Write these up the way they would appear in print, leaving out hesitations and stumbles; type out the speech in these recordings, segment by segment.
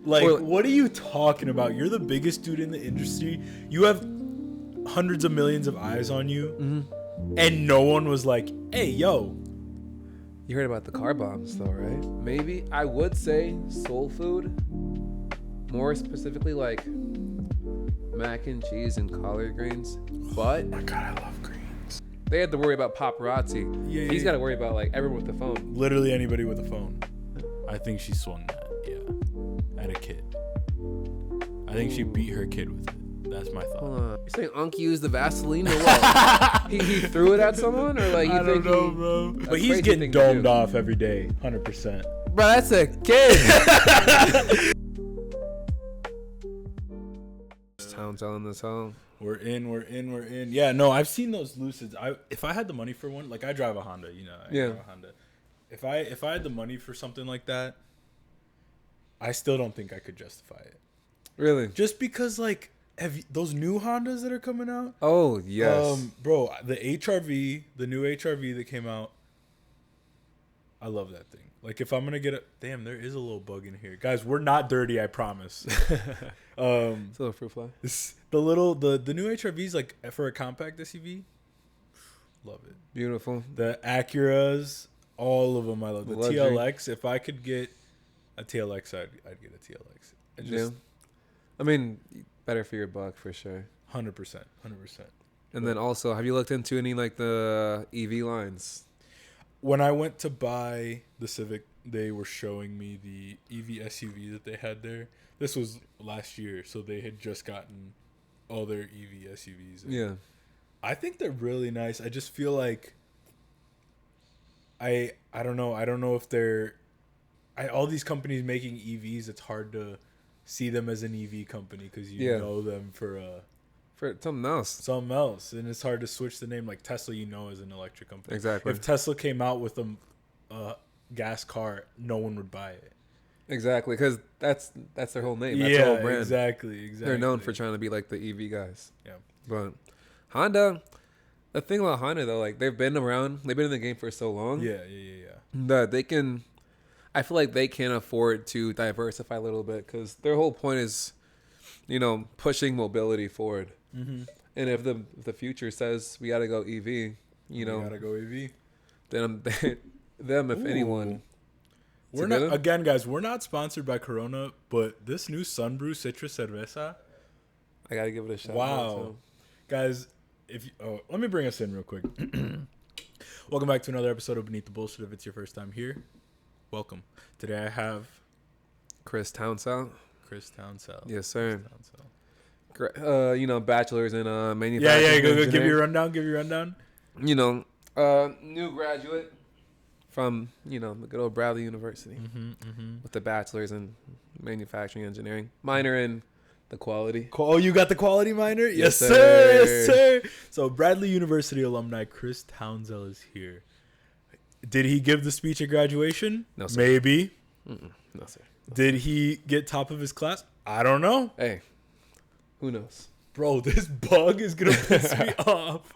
Like, what are you talking about? You're the biggest dude in the industry. You have hundreds of millions of eyes on you. Mm-hmm. And no one was like, hey, yo. You heard about the car bombs, though, right? Maybe I would say soul food. More specifically, like mac and cheese and collard greens. But oh my God, I love greens. They had to worry about paparazzi. Yeah, he's got to worry about like everyone with the phone. Literally anybody with a phone. I think she swung that. Yeah, at a kid. I think she beat her kid with it. That's my thought. Hold on. You're saying Unc used the Vaseline or what? he threw it at someone or like I don't know, bro. But he's getting domed off every day, 100%. Bro, that's a kid. Townsel in this home. We're in. Yeah, no, I've seen those Lucids. If I had the money for one, like I drive a Honda, you know. I drive a Honda. If I had the money for something like that, I still don't think I could justify it. Really? Just because, like, those new Hondas that are coming out? Oh, yes. Bro, the HRV, the new HRV that came out, I love that thing. Like, if I'm going to get damn, there is a little bug in here. Guys, we're not dirty, I promise. It's a little fruit fly. The new HRVs, like, for a compact SUV, love it. Beautiful. The Acuras, all of them I love. The luxury. TLX, if I could get a TLX, I'd get a TLX. I mean, better for your buck for sure. 100%. And then also, have you looked into any like the EV lines? When I went to buy the Civic, they were showing me the EV SUV that they had there. This was last year, so they had just gotten all their EV SUVs. Yeah. I think they're really nice. I just feel like I don't know. I don't know if they're all these companies making EVs, it's hard to see them as an EV company because you know them for something else. And it's hard to switch the name. Like Tesla, as an electric company. Exactly. If Tesla came out with a gas car, no one would buy it. Exactly, because that's their whole name. That's their whole brand. Exactly. They're known for trying to be like the EV guys. Yeah. But Honda, the thing about Honda though, like they've been around, they've been in the game for so long. Yeah. That they can. I feel like they can afford to diversify a little bit because their whole point is, pushing mobility forward. Mm-hmm. And if the future says we got to go EV, we got to go EV. Then them, if anyone. We're not again, guys. We're not sponsored by Corona, but this new Sunbrew Citrus Cerveza, I gotta give it a shot. Wow, guys! Let me bring us in real quick. Welcome back to another episode of Beneath the Bullshit. If it's your first time here, welcome. Today I have Chris Townsel. Chris Yes, sir. Townsel. Bachelor's in manufacturing. Yeah. Go. Give you a rundown. New graduate from the good old Bradley University with the bachelor's in manufacturing engineering, minor in the quality. Oh, you got the quality minor? Yes, sir. So Bradley University alumni Chris Townsel is here. Did he give the speech at graduation? No, sir. Maybe. No, sir. Did he get top of his class? I don't know. Hey, who knows? Bro, this bug is going to piss me off.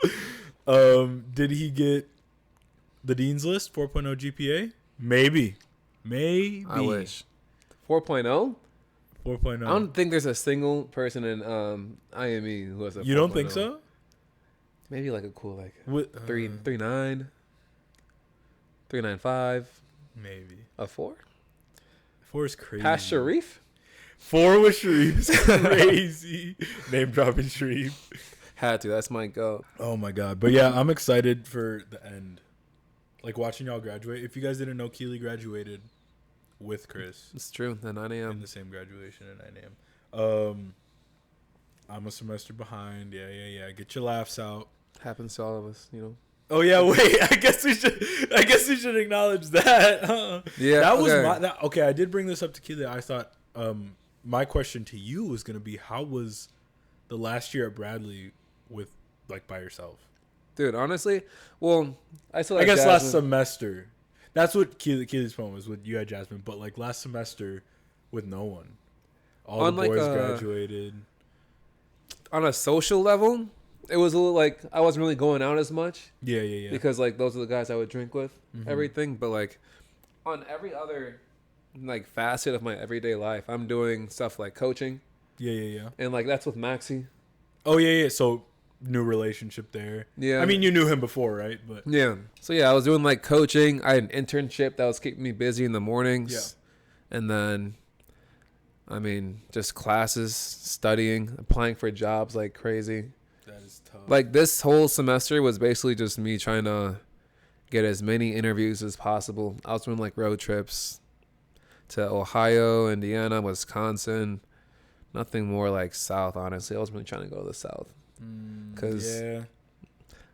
Did he get the Dean's List, 4.0 GPA? Maybe. I wish. 4.0? 4.0. I don't think there's a single person in IME who has a 4.0. You don't think so? Maybe like a cool 3.9, 3.95. Maybe. A 4? 4 is crazy. Past Sharif? 4 with Sharif is crazy. Name dropping Sharif. Had to. That's my go. Oh my God. But yeah, I'm excited for the end. Like watching y'all graduate. If you guys didn't know, Keely graduated with Chris. It's true. At 9 a.m. In the same graduation at 9 a.m. I'm a semester behind. Yeah. Get your laughs out. Happens to all of us, Oh yeah, wait. I guess we should acknowledge that. Huh? Yeah. That was okay. I did bring this up to Keely. I thought my question to you was gonna be, how was the last year at Bradley with by yourself? Dude, honestly, well, I guess Jasmine. Last semester. That's what Keely's point was with you had Jasmine, but last semester with no one. All the boys graduated. On a social level, it was a little I wasn't really going out as much. Yeah. Because those are the guys I would drink with, everything. But on every other like facet of my everyday life. I'm doing stuff like coaching. Yeah. And like that's with Maxie. Oh yeah. So new relationship there. Yeah. I mean, you knew him before, right? But yeah. So yeah, I was doing like coaching. I had an internship that was keeping me busy in the mornings. Yeah. And then, I mean, just classes, studying, applying for jobs like crazy. That is tough. Like this whole semester was basically just me trying to get as many interviews as possible. I was doing like road trips to Ohio, Indiana, Wisconsin. Nothing more like South, honestly. I was really trying to go to the South. Cause I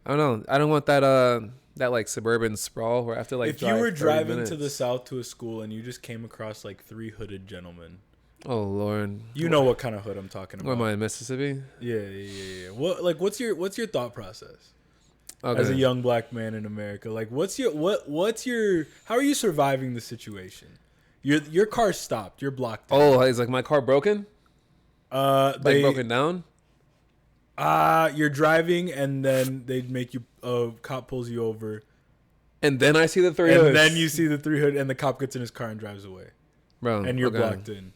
don't know. I don't want that like suburban sprawl where I have to like. If you were driving to the South to a school and you just came across like 3 hooded gentlemen. Oh Lord. You know what kind of hood I'm talking about. What am I in Mississippi? Yeah. What's your thought process? Okay. As a young black man in America, like what's your how are you surviving the situation? Your car stopped. You're blocked. Oh, is like my car broken? Broken down? You're driving and then they'd make you cop pulls you over. And then I see the 3 hoods. And then you see the 3 hood and the cop gets in his car and drives away. Bro. And you're blocked in.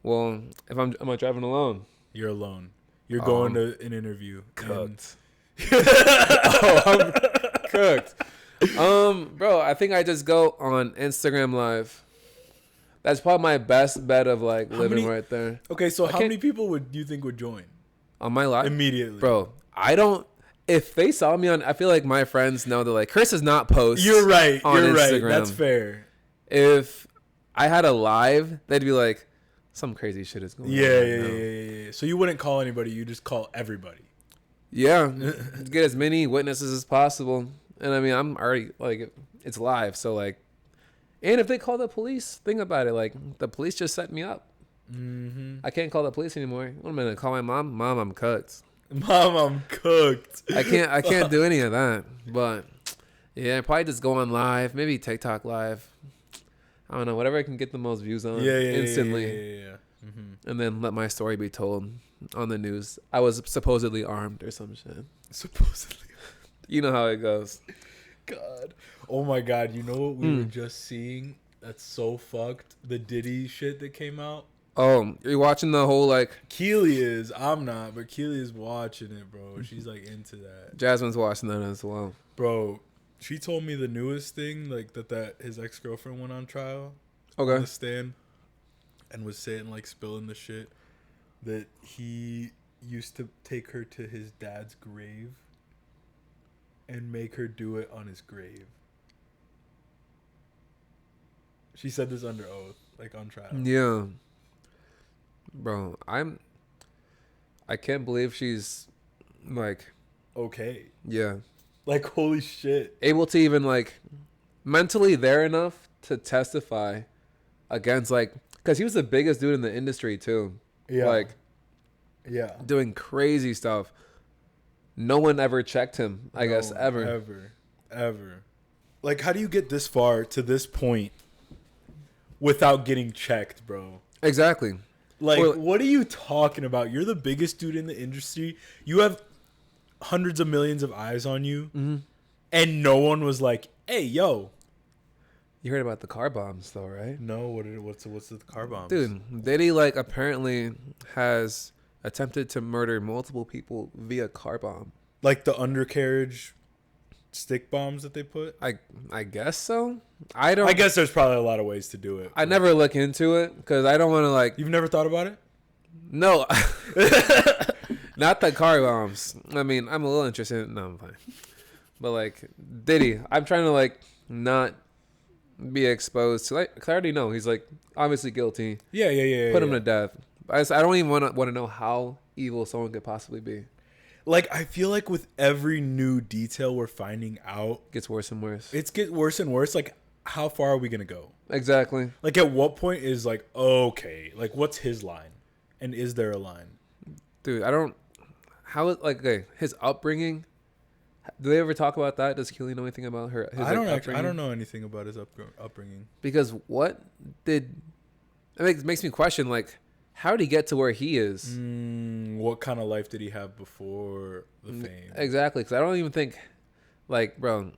Well, am I driving alone? You're alone. You're going to an interview. Cooked. I'm cooked. Bro, I think I just go on Instagram Live. That's probably my best bet of like living right there. Okay, so how many people would you think would join on my live immediately? Bro, I don't. If they saw me on, I feel like my friends know they're like, Chris is not post. You're right. On You're Instagram. Right. That's fair. If I had a live, they'd be like, some crazy shit is going on. Yeah. So you wouldn't call anybody. You just call everybody. Yeah, get as many witnesses as possible. And I mean, I'm already like, it's live, so like. And if they call the police, think about it. Like, the police just set me up. Mm-hmm. I can't call the police anymore. What am I going to call my mom? Mom, I'm cooked. Mom, I'm cooked. I can't do any of that. But, yeah, probably just go on live. Maybe TikTok live. I don't know. Whatever I can get the most views on instantly. Yeah. Mm-hmm. And then let my story be told on the news. I was supposedly armed or some shit. Supposedly. You know how it goes. God. Oh my God. You know what we were just seeing? That's so fucked. The Diddy shit that came out. Oh, you're watching the whole like. Keely is. I'm not, but Keely is watching it, bro. She's like into that. Jasmine's watching that as well. Bro, she told me the newest thing, like that his ex-girlfriend went on trial. Okay. On the stand. And was saying, like, spilling the shit. That he used to take her to his dad's grave. And make her do it on his grave. She said this under oath, like on trial. Yeah. Bro, I can't believe she's like okay. Yeah. Like holy shit. Able to even like mentally there enough to testify against like cuz he was the biggest dude in the industry too. Yeah. Like doing crazy stuff. No one ever checked him, I guess, ever. Like, how do you get this far to this point without getting checked, bro? Exactly. Like, what are you talking about? You're the biggest dude in the industry. You have hundreds of millions of eyes on you. Mm-hmm. And no one was like, hey, yo. You heard about the car bombs, though, right? No, what's the car bombs? Dude, Diddy, like, apparently has attempted to murder multiple people via car bomb. Like the undercarriage stick bombs that they put? I guess so. I guess there's probably a lot of ways to do it. I never look into it because I don't want to like... You've never thought about it? No. Not the car bombs. I mean, I'm a little interested. No, I'm fine. But like, Diddy, I'm trying to like not be exposed to like... Cause I already know he's like obviously guilty. Yeah. Put him to death. I don't even want to know how evil someone could possibly be. Like, I feel like with every new detail we're finding out... Gets worse and worse. It's get worse and worse. Like, how far are we going to go? Exactly. Like, at what point is, like, okay, like, what's his line? And is there a line? Dude, I don't... How, like, okay, his upbringing... Do they ever talk about that? Does Keely know anything about her? I don't know anything about his upbringing. Because what did... It makes me question, like... How did he get to where he is? What kind of life did he have before the fame? Exactly, because I don't even think, like, bro,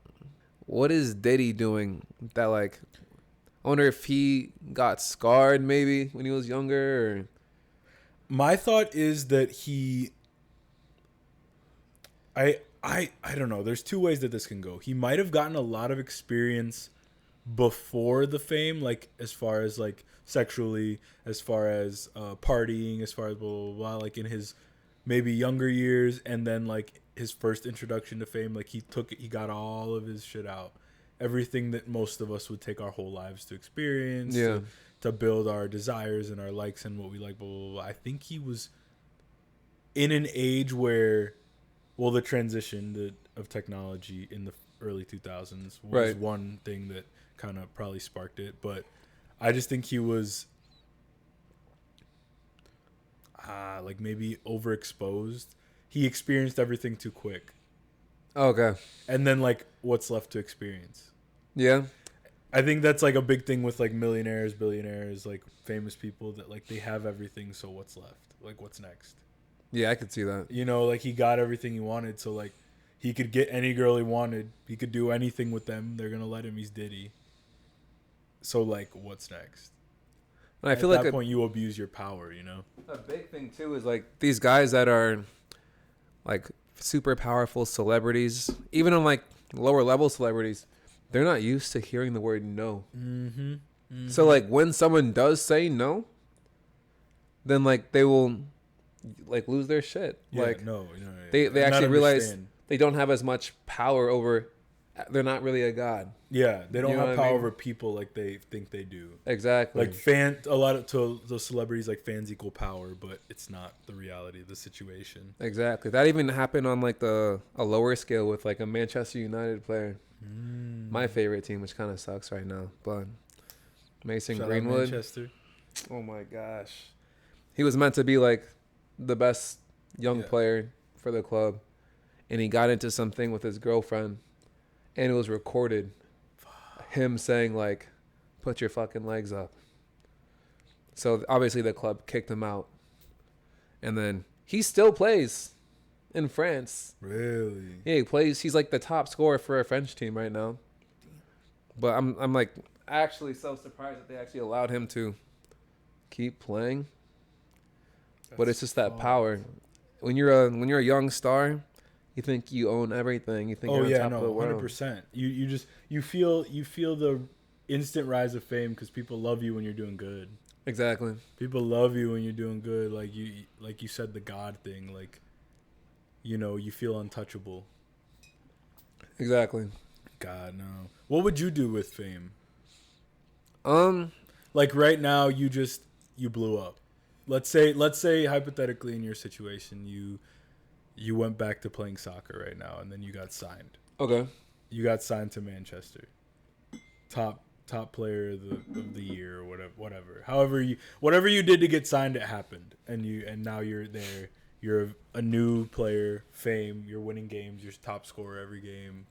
what is Diddy doing that, like, I wonder if he got scarred maybe when he was younger. Or... My thought is that I don't know. There's two ways that this can go. He might have gotten a lot of experience before the fame, like as far as like sexually, as far as partying, as far as blah, blah, blah, like in his maybe younger years, and then like his first introduction to fame, like he got all of his shit out. Everything that most of us would take our whole lives to experience, to build our desires and our likes and what we like, blah, blah, blah. I think he was in an age where, well, the transition of technology in the early 2000s was one thing that kind of probably sparked it. But I just think he was like maybe overexposed. He experienced everything too quick. Okay. And then like what's left to experience? Yeah. I think that's like a big thing with like millionaires, billionaires, like famous people that like they have everything. So what's left? Like what's next? Yeah, I could see that. You know, like he got everything he wanted. So like he could get any girl he wanted. He could do anything with them. They're going to let him. He's Diddy. So like what's next? And I feel at that point you abuse your power, you know? A big thing too is like these guys that are like super powerful celebrities, even on like lower level celebrities, they're not used to hearing the word no. Mm-hmm. Mm-hmm. So like when someone does say no, then like they will like lose their shit. Yeah, like no, they actually realize they don't have as much power over. They're not really a god. Yeah, they don't have power over people like they think they do. Exactly. Like a lot of to those celebrities, like fans equal power, but it's not the reality of the situation. Exactly. That even happened on like a lower scale with like a Manchester United player. My favorite team, which kind of sucks right now, but Mason Greenwood. Manchester. Oh my gosh, he was meant to be like the best young player for the club, and he got into something with his girlfriend, and it was recorded. Him saying like, "Put your fucking legs up." So obviously the club kicked him out, and then he still plays in France. Really? Yeah, he plays. He's like the top scorer for a French team right now. But I'm like actually so surprised that they actually allowed him to keep playing. But it's just that power. When you're a young star, you think you own everything. You think you're on top of the world. 100%. You feel the instant rise of fame because people love you when you're doing good. Exactly. People love you when you're doing good. Like you said, the God thing. Like, you know, you feel untouchable. Exactly. God, no. What would you do with fame? Like right now, you blew up. Let's say hypothetically in your situation, you went back to playing soccer right now, and then you got signed. Okay. You got signed to Manchester. Top player of the year or whatever. Whatever you did to get signed, it happened, and now you're there. You're a new player, fame. You're winning games. You're top scorer every game.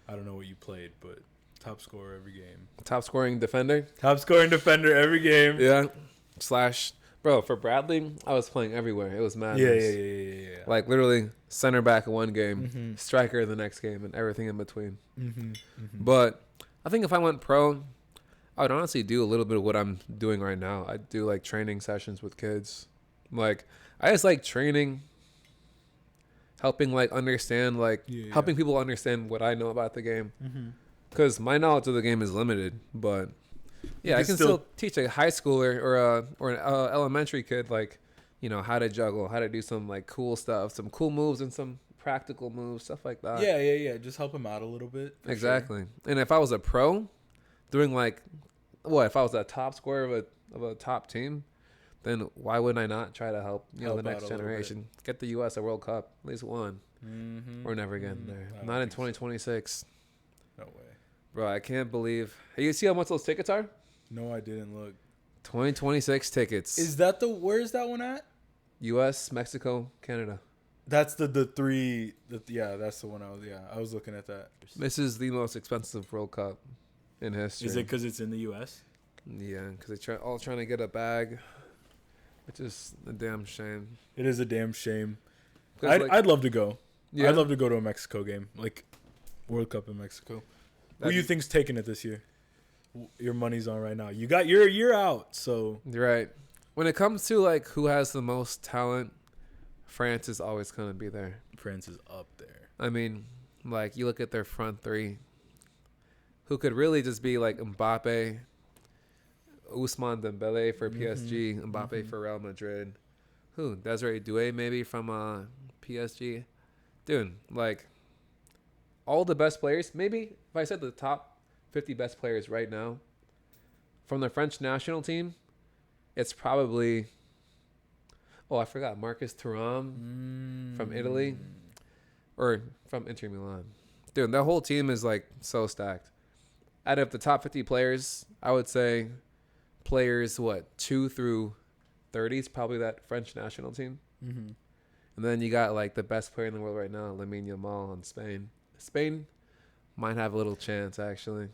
I don't know what you played, but top scorer every game. Top scoring defender. Top scoring defender every game. Yeah. Bro, for Bradley, I was playing everywhere. It was madness. Yeah. Like literally center back in one game, striker the next game, and everything in between. But I think if I went pro, I would honestly do a little bit of what I'm doing right now. I'd do like training sessions with kids. Like I just like training, helping like understand, helping people understand what I know about the game. Because my knowledge of the game is limited, but yeah, I can still teach a high schooler or an elementary kid, like, you know, how to juggle, how to do some like cool stuff, some cool moves and some practical moves, stuff like that. Yeah. Just help him out a little bit. Exactly. Sure. And if I was a pro doing if I was a top scorer of a top team, then why wouldn't I not try to help the next generation get the U.S. a World Cup, at least one. We're never getting there. Not in 2026. No way. Bro, I can't believe. You see how much those tickets are? No, I didn't look. 2026 tickets. Where is that one at? U.S., Mexico, Canada. That's the three. That's the one I was looking at that. This is the most expensive World Cup in history. Is it because it's in the U.S.? Yeah, because they're all trying to get a bag, which is a damn shame. It is a damn shame. I'd love to go. Yeah. I'd love to go to a Mexico game, like World Cup in Mexico. Who do you think's taking it this year? your money's on right now. You're a year out, so You're right. When it comes to like who has the most talent, France is always going to be there. France is up there. I mean, like you look at their front three, who could really just be like Mbappe, Ousmane Dembele for PSG, Mbappe for Real Madrid. Who? Desiree Doué maybe from PSG. Dude, like all the best players, maybe if I said the top 50 best players right now from the French national team, it's probably I forgot Marcus Thuram from Italy or from Inter Milan. Dude, that whole team is like so stacked. Out of the top 50 players, I would say players 2 through 30 is probably that French national team. Mm-hmm. And then you got like the best player in the world right now, Lamine Yamal on Spain. Spain might have a little chance actually.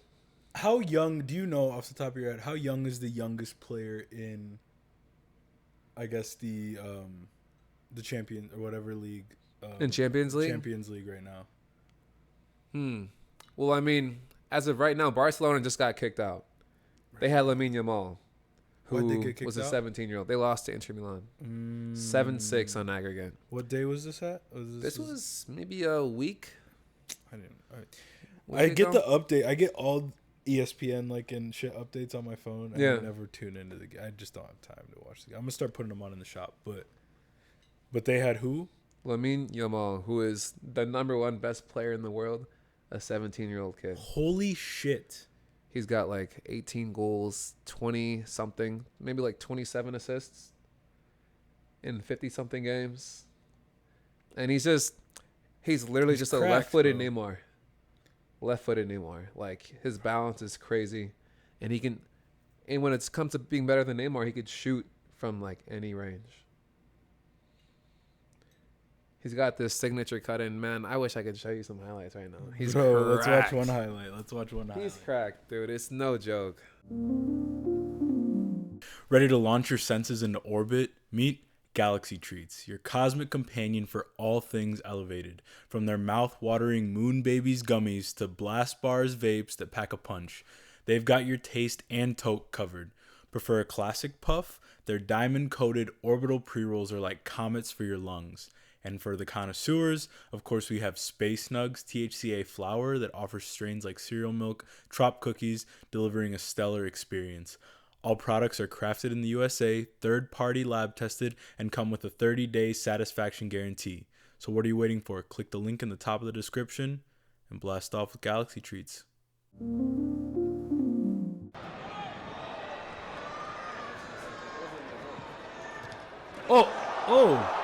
How young, do you know off the top of your head, how young is the youngest player in, I guess, the champion or whatever league? In Champions League? Champions League right now. Well, I mean, as of right now, Barcelona just got kicked out. Right. They had Lamine Yamal, who was a 17-year-old. They lost to Inter Milan. 7-6 on aggregate. What day was this at? This was maybe a week. I didn't. I get the update. I get all ESPN and shit updates on my phone. I never tune into the game. I just don't have time to watch the game. I'm gonna start putting them on in the shop. But they had who? Lamine Yamal, who is the number 1 best player in the world, a 17-year-old kid. Holy shit! He's got like 18 goals, 20 something, maybe like 27 assists in 50 something games, and he's literally just cracked, a left-footed Neymar. Left-footed Neymar. Like his balance is crazy, and when it comes to being better than Neymar, he could shoot from like any range. He's got this signature cut in, man. I wish I could show you some highlights right now. He's cracked. Let's watch one highlight. He's cracked, dude. It's no joke. Ready to launch your senses into orbit? Meet Galaxy Treats, your cosmic companion for all things elevated. From their mouth-watering Moon Babies gummies to blast bars vapes that pack a punch, they've got your taste and toke covered. Prefer a classic puff? Their diamond-coated orbital pre-rolls are like comets for your lungs. And for the connoisseurs, of course, we have Space Nugs THCA flower that offers strains like cereal milk, trop cookies, delivering a stellar experience. All products are crafted in the USA, third-party lab tested, and come with a 30-day satisfaction guarantee. So what are you waiting for? Click the link in the top of the description and blast off with Galaxy Treats. Oh!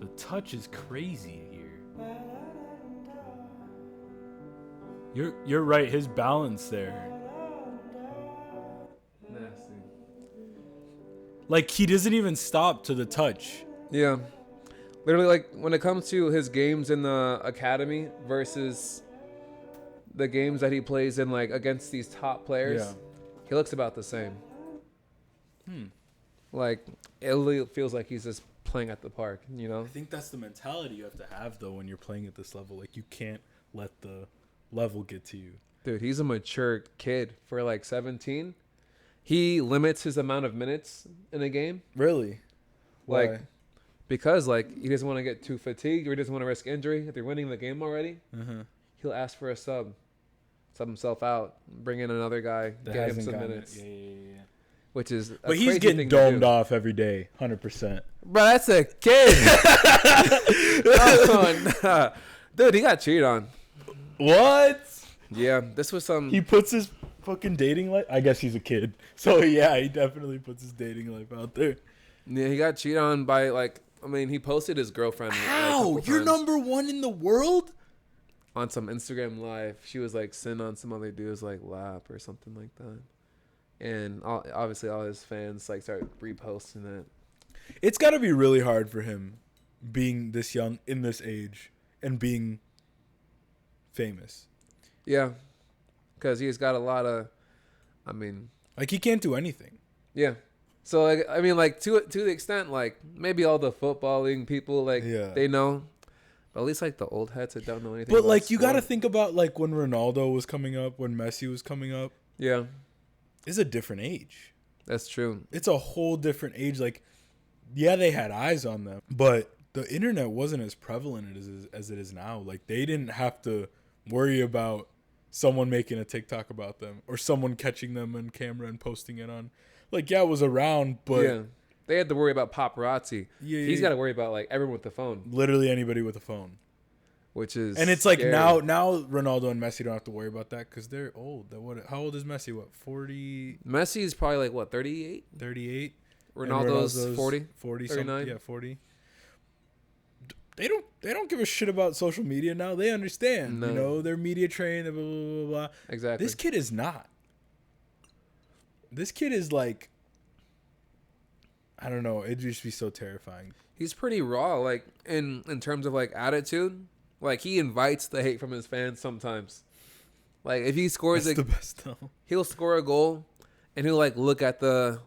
The touch is crazy here. You're right. His balance there. Nasty. Like he doesn't even stop to the touch. Yeah. Literally, like when it comes to his games in the academy versus the games that he plays in, like against these top players, he looks about the same. Like it really feels like he's just playing at the park, you know? I think that's the mentality you have to have though when you're playing at this level. Like you can't let the level get to you. Dude, he's a mature kid for like 17. He limits his amount of minutes in a game. Really? Why? Like because like he doesn't want to get too fatigued or he doesn't want to risk injury. If they're winning the game already, he'll ask for a sub himself out, bring in another guy, get him some minutes. Yeah. Which is but he's getting domed off every day, 100%. Bro, that's a kid. Oh, nah. Dude, he got cheated on. What? Yeah, this was some... He puts his fucking dating life... I guess he's a kid. So, yeah, he definitely puts his dating life out there. Yeah, he got cheated on by, like... I mean, he posted his girlfriend... How? You're number 1 in the world? On some Instagram live. She was, like, sitting on some other dude's, like, lap or something like that. And obviously all his fans like start reposting it. It's got to be really hard for him being this young in this age and being famous. Yeah, because he's got a lot of, I mean, like he can't do anything. Yeah. So like, I mean, like to the extent like maybe all the footballing people like they know, but at least like the old heads that don't know anything. But like you got to think about like when Ronaldo was coming up, when Messi was coming up. Yeah, it's a different age. That's true. It's a whole different age. Like, yeah, they had eyes on them, but the internet wasn't as prevalent as it is now. Like they didn't have to worry about someone making a TikTok about them or someone catching them on camera and posting it on. Like, yeah, it was around, but they had to worry about paparazzi. He's got to worry about like everyone with the phone. Literally anybody with a phone. Which is and it's like scary. now Ronaldo and Messi don't have to worry about that because they're old. How old is Messi? What, 40? Messi is probably like what, 38? 38. Ronaldo's 40. 40 39. Yeah, 40. They don't give a shit about social media now. They understand. No. You know, they're media trained, blah, blah, blah, blah. Exactly. This kid is not. This kid is like, I don't know. It'd just be so terrifying. He's pretty raw, like in terms of like attitude. Like he invites the hate from his fans sometimes. Like if he scores the best though. He'll score a goal and he'll like look at the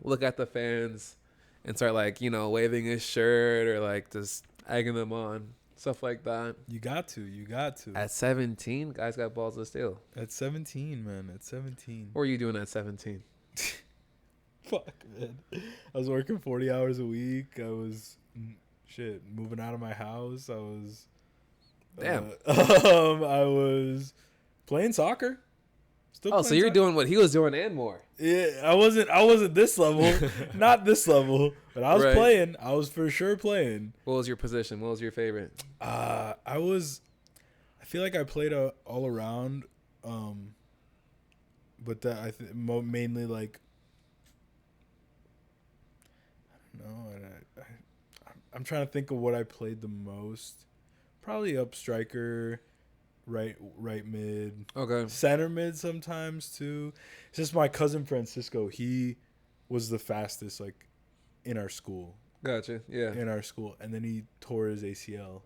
fans and start like, you know, waving his shirt or like just egging them on. Stuff like that. You got to. At 17, guys got balls of steel. At 17, man. At 17. What were you doing at 17? Fuck, man. I was working 40 hours a week. I was moving out of my house. I was I was playing soccer. So you're doing what he was doing and more. Yeah, I wasn't this level. Not this level, but I was playing. I was for sure playing. What was your position? What was your favorite? I feel like I played all around, but that I think mainly like I don't know. I'm trying to think of what I played the most. Probably up striker, right mid. Okay. Center mid sometimes too. It's just my cousin Francisco. He was the fastest like in our school. Gotcha. Yeah. In our school, and then he tore his ACL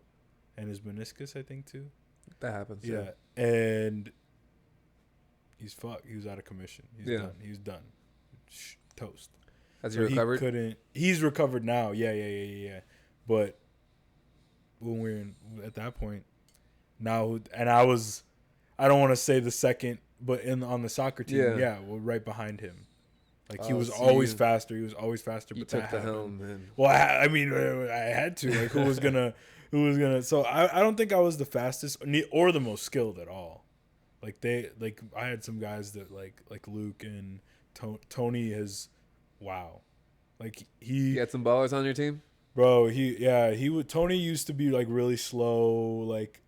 and his meniscus, I think too. That happens. Yeah. And he's fucked. He was out of commission. He's done. He was done. Toast. Has he recovered? He's recovered now. Yeah. But when we're at that point now, and I don't want to say the second, but on the soccer team, we're right behind him. Like he was always faster. He was always faster. You but took the helm, man. Well, I mean, I had to. Like, who was gonna? So I don't think I was the fastest or the most skilled at all. Like I had some guys that like Luke and Tony has, wow, like he. You had some ballers on your team. Bro, Tony used to be like really slow, like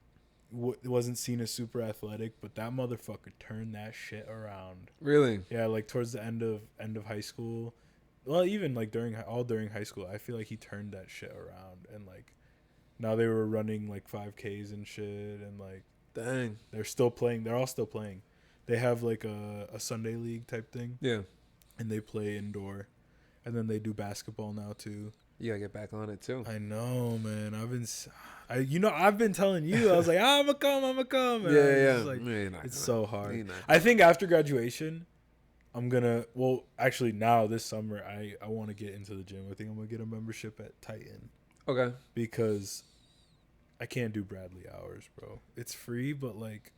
wasn't seen as super athletic, but that motherfucker turned that shit around. Really? Yeah, like towards the end of high school, well, even like during high school, I feel like he turned that shit around, and like now they were running like 5Ks and shit, and like dang, they're still playing. They're all still playing. They have like a Sunday league type thing. Yeah, and they play indoor, and then they do basketball now too. You gotta get back on it too. I know, man. I've been telling you. I was like, I'ma come. Yeah. Like, it's so hard. I think after graduation, I'm gonna. Well, actually, now this summer, I want to get into the gym. I think I'm gonna get a membership at Titan. Okay. Because I can't do Bradley hours, bro. It's free, but like,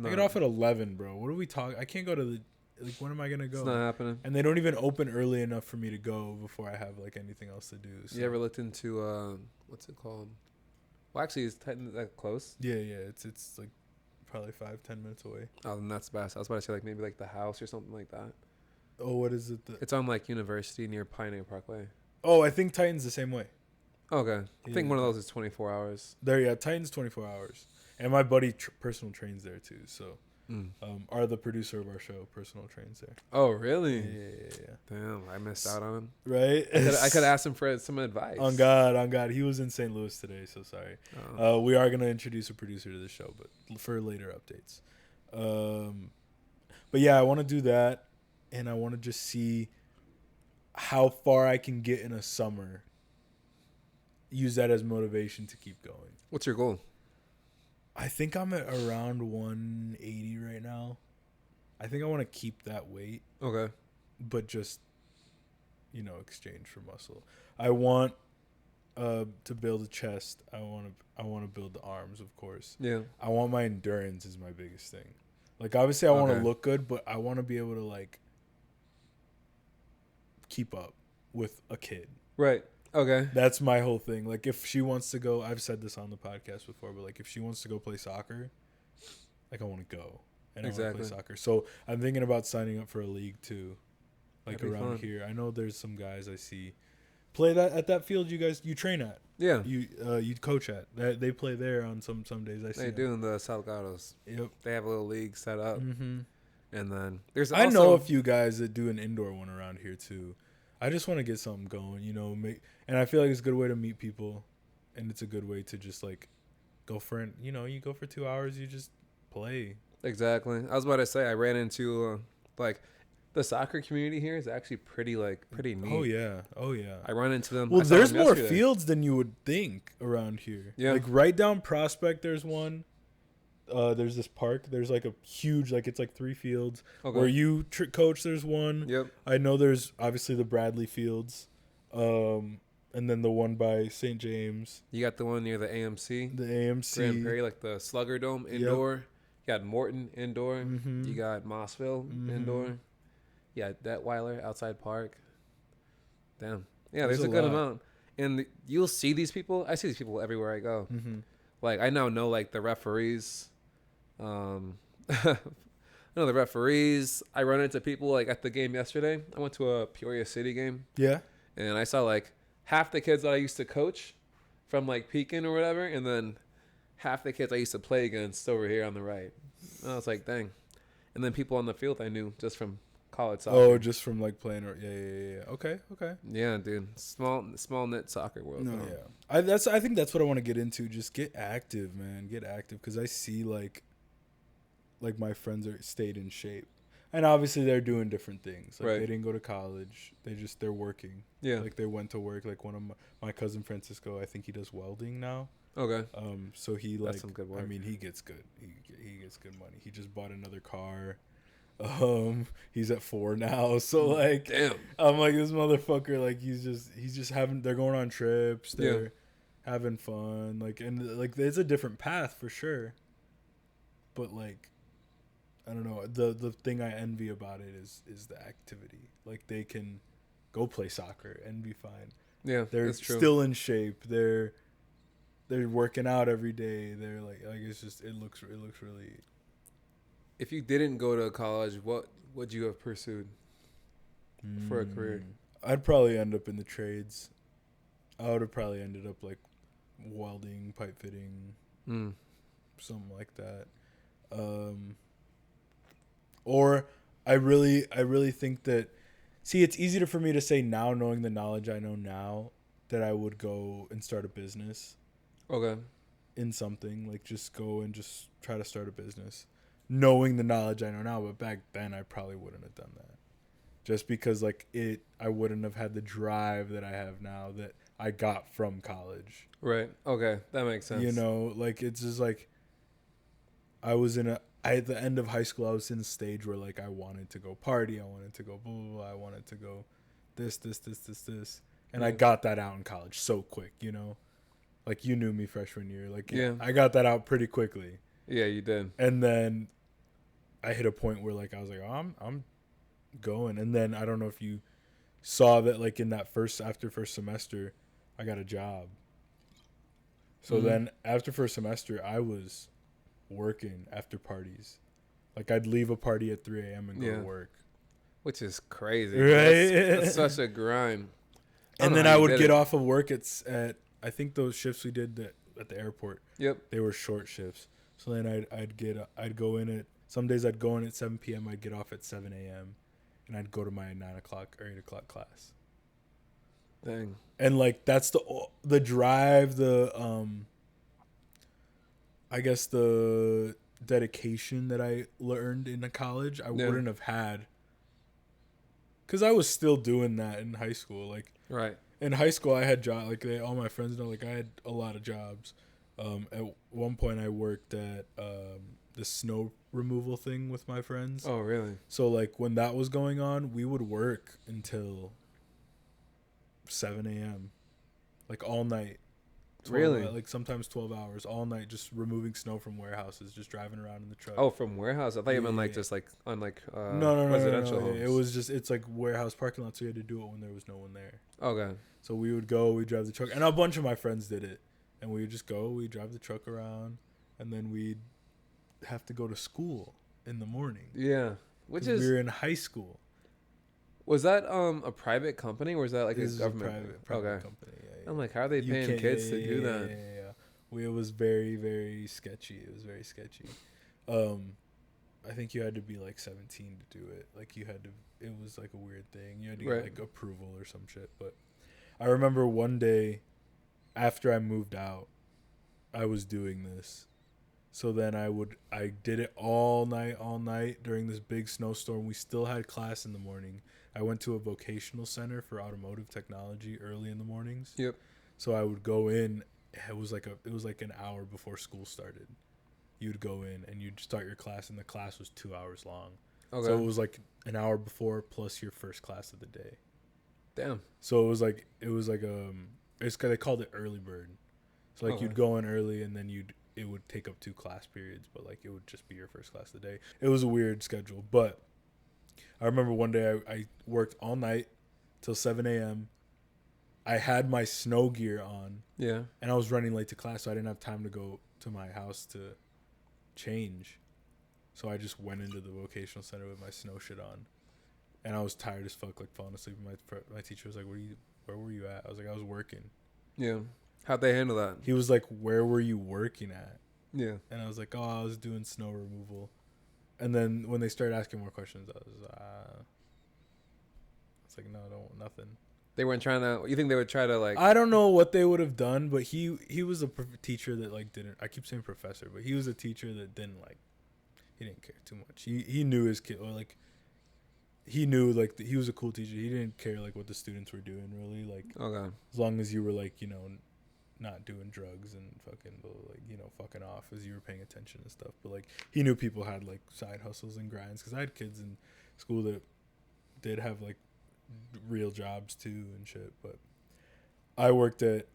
I get off at 11, bro. What are we talking? I can't go to the. Like, when am I gonna go? It's not happening. And they don't even open early enough for me to go before I have like anything else to do. So. You ever looked into what's it called? Well, actually, is Titan that close? Yeah. It's like probably 5-10 minutes away. Oh, then that's best. I was about to say like maybe like the house or something like that. Oh, what is it? It's on like University near Pioneer Parkway. Oh, I think Titan's the same way. Okay, I think one of those is 24 hours. Titan's 24 hours, and my buddy personal trains there too. So. Are the producer of our show personal trains there. Oh, really? Yeah. Damn, I missed out on him. Right? I could ask him for some advice. On God. He was in St. Louis today, so sorry. Oh. We are going to introduce a producer to the show, but for later updates. But yeah, I want to do that, and I want to just see how far I can get in a summer. Use that as motivation to keep going. What's your goal? I think I'm at around 180 right now. I think I want to keep that weight. Okay. But just, exchange for muscle. I want to build a chest. I want to build the arms, of course. Yeah. I want my endurance is my biggest thing. Like, obviously, I want to look good, but I want to be able to, like, keep up with a kid. Right. Okay. That's my whole thing. Like, if she wants to go, I've said this on the podcast before, but, like, if she wants to go play soccer, like, I want to go. And I want to play soccer. So I'm thinking about signing up for a league, too. Like, around here. I know there's some guys I see play that at that field you train at. Yeah. You coach at. They play there on some days. I see. They do in the Salgados. Yep. They have a little league set up. Mm-hmm. And then there's I know a few guys that do an indoor one around here, too. I just want to get something going, and I feel like it's a good way to meet people, and it's a good way to just, like, go for it. You go for 2 hours, you just play. Exactly. I was about to say, I ran into, the soccer community here is actually pretty neat. Oh, yeah. I run into them. Well, there's more fields than you would think around here. Yeah. Like, right down Prospect, there's one. There's this park. There's, like, a huge, like, it's, like, 3 fields. Okay. Where you coach, there's one. Yep. I know there's, obviously, the Bradley Fields. And then the one by St. James. You got the one near the AMC. The AMC. Grand Prairie, like the Slugger Dome indoor. Yep. You got Morton indoor. Mm-hmm. You got Mossville indoor. Yeah, Detweiler outside park. Damn. Yeah, there's a good amount. And you'll see these people. I see these people everywhere I go. Mm-hmm. Like, I now know, like, the referees. I know the referees. I run into people, like, at the game yesterday. I went to a Peoria City game. Yeah. And I saw, like, half the kids that I used to coach from, like, Pekin or whatever. And then half the kids I used to play against over here on the right. And I was like, dang. And then people on the field I knew just from college soccer. Oh, just from, like, playing. Yeah. Okay. Yeah, dude. Small knit soccer world. No, yeah. I think that's what I want to get into. Just get active, man. Get active, because I see, like my friends stayed in shape, and obviously they're doing different things. Like, they didn't go to college. They're working. Yeah. Like, they went to work. Like, one of my cousin Francisco, I think he does welding now. Okay. So he, like, that's some good work. I mean, he gets good. He gets good money. He just bought another car. He's at 4 now, so, like, damn. I'm like, this motherfucker, like, he's just having. They're going on trips. They're having fun. Like, and, like, it's a different path for sure. But, like, I don't know. The thing I envy about it is the activity. Like, they can go play soccer and be fine. Yeah, they're still in shape. They're working out every day. They're like it's just it looks really. If you didn't go to college, what would you have pursued for a career? I'd probably end up in the trades. I would have probably ended up, like, welding, pipe fitting, something like that. Or I really think that, see, it's easier for me to say now, knowing the knowledge I know now, that I would go and start a business. Okay. In something, like, just go and just try to start a business, knowing the knowledge I know now. But back then, I probably wouldn't have done that, just because, like, I wouldn't have had the drive that I have now that I got from college. Right. Okay, that makes sense. Like, it's just like I was at the end of high school, I was in a stage where, like, I wanted to go party. I wanted to go blah, blah, blah. I wanted to go this. And I got that out in college so quick, Like, you knew me freshman year. Like, I got that out pretty quickly. Yeah, you did. And then I hit a point where, like, I was like, oh, I'm going. And then I don't know if you saw that, like, in that after first semester, I got a job. So then after first semester, I was working after parties. Like, I'd leave a party at 3 a.m. and go to work. Which is crazy. Right? That's such a grind. And then I would get off of work at I think those shifts we did at the airport. Yep. They were short shifts. So then I'd go in at, some days I'd go in at 7 p.m. I'd get off at 7 a.m. and I'd go to my 9 o'clock or 8 o'clock class. Dang. And, like, that's the drive, I guess the dedication that I learned in college, I wouldn't have had. Because I was still doing that in high school. Like, right. In high school, I had jobs. Like, all my friends know, like, I had a lot of jobs. At one point, I worked at the snow removal thing with my friends. Oh, really? So like when that was going on, we would work until 7 a.m. like all night. Really? Like sometimes 12 hours all night, just removing snow from warehouses, just driving around in the truck. Oh, from warehouse? I thought you meant like just like on like No, residential no. homes. It was just, it's like warehouse parking lot, so you had to do it when there was no one there. Okay. So we would go, we drive the truck, and a bunch of my friends did it, and we would just go, we drive the truck around, and then we'd have to go to school in the morning. Yeah. Which is, we were in high school. was that a private company or was that like a government? Private company. Yeah. I'm like, how are they paying kids to do that? Yeah. It was very, very sketchy. It was very sketchy. I think you had to be like 17 to do it. Like you had to, it was like a weird thing. You had to get like approval or some shit. But I remember one day after I moved out, I was doing this. So then I did it all night during this big snowstorm. We still had class in the morning. I went to a vocational center for automotive technology early in the mornings. Yep. So I would go in. It was like an hour before school started. You'd go in and you'd start your class, and the class was 2 hours long. Okay. So it was like an hour before plus your first class of the day. Damn. So it was like it's they called it early bird. So like you'd go in early and then it would take up 2 class periods, but like it would just be your first class of the day. It was a weird schedule, but I remember one day I worked all night till 7 a.m. I had my snow gear on. Yeah. And I was running late to class, so I didn't have time to go to my house to change. So I just went into the vocational center with my snow shit on. And I was tired as fuck, like falling asleep. My teacher was like, where were you at? I was like, I was working. Yeah. How'd they handle that? He was like, where were you working at? Yeah. And I was like, oh, I was doing snow removal. And then when they started asking more questions, I was like, no, nothing. They weren't trying to. You think they would try to like? I don't know what they would have done, but he was a teacher that like didn't. I keep saying professor, but he was a teacher that didn't like. He didn't care too much. He knew his kid, or like. He knew like he was a cool teacher. He didn't care like what the students were doing really. Like, okay, as long as you were like not doing drugs and fucking like fucking off as you were paying attention and stuff. But like he knew people had like side hustles and grinds, because I had kids in school that did have like real jobs too and shit. But I worked at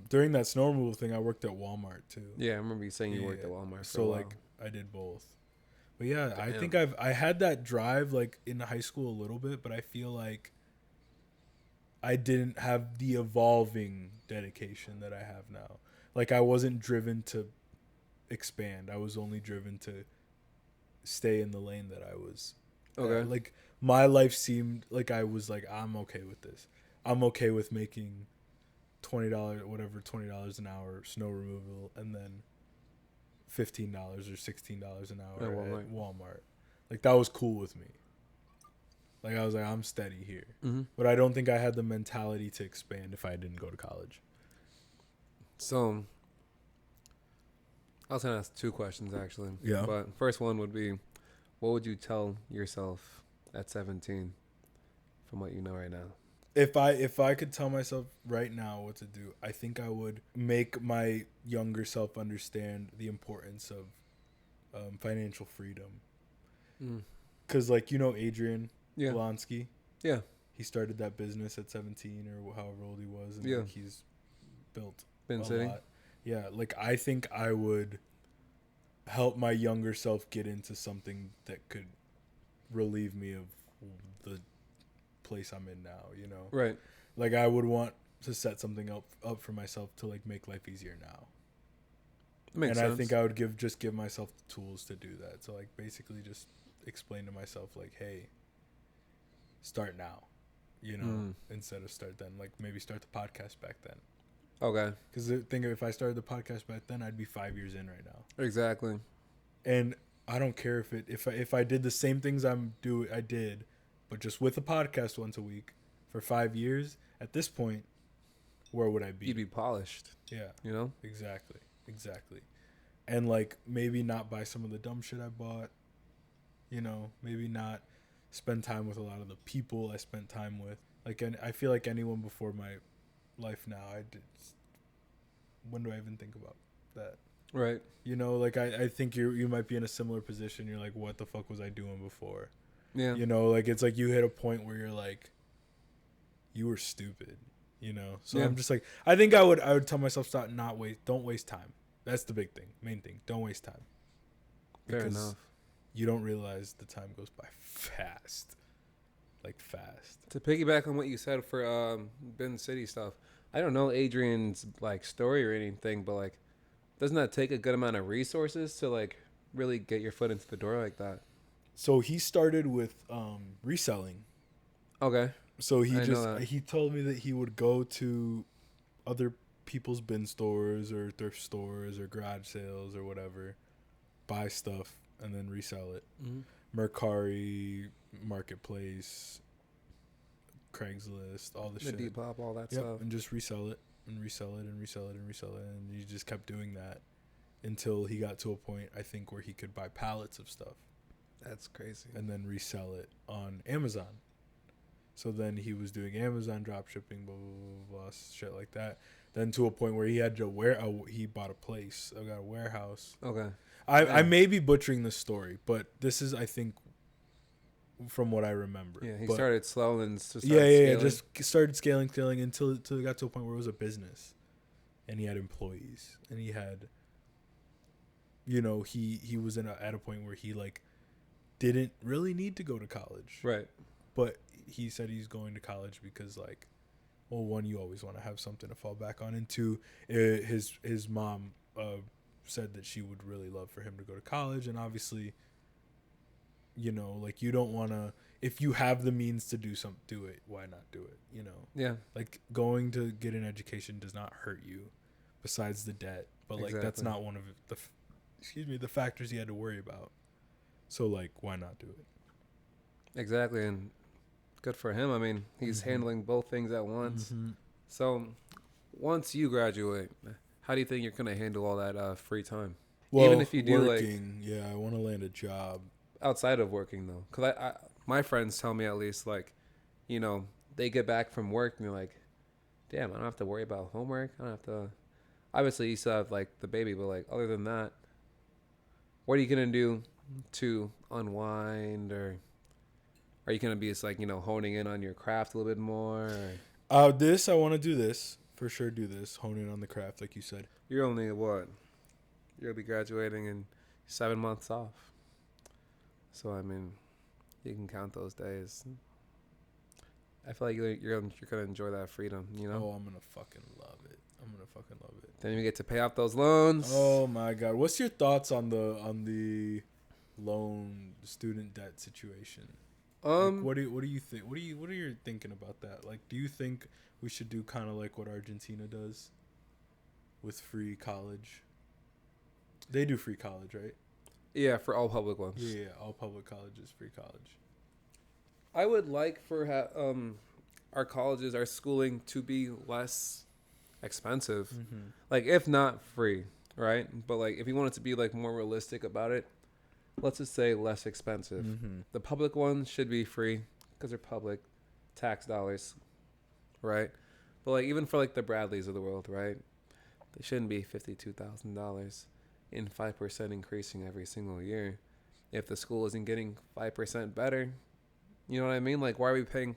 during that snow removal thing, I worked at Walmart too. Yeah, I remember you saying you worked at Walmart. So like I did both. But yeah, damn. I think I had that drive like in high school a little bit, but I feel like I didn't have the evolving dedication that I have now. Like I wasn't driven to expand. I was only driven to stay in the lane that I was. Okay. Like my life seemed like I was like, I'm okay with this. I'm okay with making $20 an hour snow removal, and then $15 or $16 an hour at Walmart. Like that was cool with me. Like I was like, I'm steady here. Mm-hmm. But I don't think I had the mentality to expand if I didn't go to college. So I was gonna ask 2 questions actually. Yeah. But first one would be, what would you tell yourself at 17 from what you know right now? If I could tell myself right now what to do, I think I would make my younger self understand the importance of financial freedom. Because like Adrian Blonsky, yeah, he started that business at 17 or however old he was, and like he's built a lot. Yeah, like I think I would help my younger self get into something that could relieve me of the place I'm in now, Right. Like I would want to set something up for myself to like make life easier now. Makes sense. I think I would give myself the tools to do that. So like basically just explain to myself like, hey, start now, instead of start then. Like maybe start the podcast back then. Okay. Because if I started the podcast back then, I'd be 5 years in right now. Exactly. And I don't care if I did the same things I did, but just with a podcast once a week for 5 years. At this point, where would I be? You'd be polished. Yeah. Exactly. And like maybe not buy some of the dumb shit I bought. Maybe not spend time with a lot of the people I spent time with. Like, and I feel like anyone before my life now, when do I even think about that. Right. You know, like I think you might be in a similar position. You're like, what the fuck was I doing before? Yeah. You know, like it's like you hit a point where you're like, you were stupid. You know, so I'm just like, I think I would tell myself, don't waste time. That's the big thing, main thing. Don't waste time. Fair enough. You don't realize the time goes by fast. Like fast. To piggyback on what you said for Ben City stuff, I don't know Adrian's like story or anything, but like, doesn't that take a good amount of resources to like really get your foot into the door like that? So he started with reselling. Okay. So he told me that he would go to other people's bin stores or thrift stores or garage sales or whatever, buy stuff and then resell it. Mm-hmm. Mercari, Marketplace, Craigslist, all the shit. Depop, all that stuff. And just resell it and resell it and resell it and resell it. And he just kept doing that until he got to a point, I think, where he could buy pallets of stuff. That's crazy. And then resell it on Amazon. So then he was doing Amazon drop shipping, blah, blah, blah, blah, shit like that. Then to a point where he had to he bought a place. I got a warehouse. Okay. I may be butchering this story, but this is, I think, from what I remember. Yeah, he but started slow and just started scaling until it got to a point where it was a business, and he had employees, and he had, you know, he was at a point where he like didn't really need to go to college, right? But he said he's going to college because, like, well, one, you always want to have something to fall back on, and two, his mom said that she would really love for him to go to college, and obviously, you know, like, you don't want to, if you have the means to do it, why not do it, you know? Yeah. Like, going to get an education does not hurt you, besides the debt, but like that's not one of the factors he had to worry about. So, like, why not do it? Exactly, and good for him. I mean, he's handling both things at once. Mm-hmm. So, once you graduate, how do you think you're going to handle all that free time? Well, even if you do working, I want to land a job. Outside of working, though. Because my friends tell me, at least, like, you know, they get back from work and they're like, damn, I don't have to worry about homework. I don't have to. Obviously, you still have, like, the baby, but, like, other than that, what are you going to do to unwind, or are you going to be just, like, you know, honing in on your craft a little bit more? I want to do this. For sure do this. Hone in on the craft, like you said. You're only, what? You'll be graduating in 7 months off. So, I mean, you can count those days. I feel like you're going to enjoy that freedom, you know? Oh, I'm going to fucking love it. Then you get to pay off those loans. Oh, my God. What's your thoughts on the loan student debt situation? Like, what do you think? What are you thinking about that? Like, do you think we should do kind of like what Argentina does with free college? They do free college, right? Yeah, for all public ones. Yeah, all public colleges, free college. I would like for our colleges, our schooling to be less expensive. Mm-hmm. Like, if not free, right? But, like, if you want it to be, like, more realistic about it, let's just say less expensive. Mm-hmm. The public ones should be free because they're public tax dollars, right? But, like, even for, like, the Bradleys of the world, right? They shouldn't be $52,000 in 5% increasing every single year. If the school isn't getting 5% better, you know what I mean? Like, why are we paying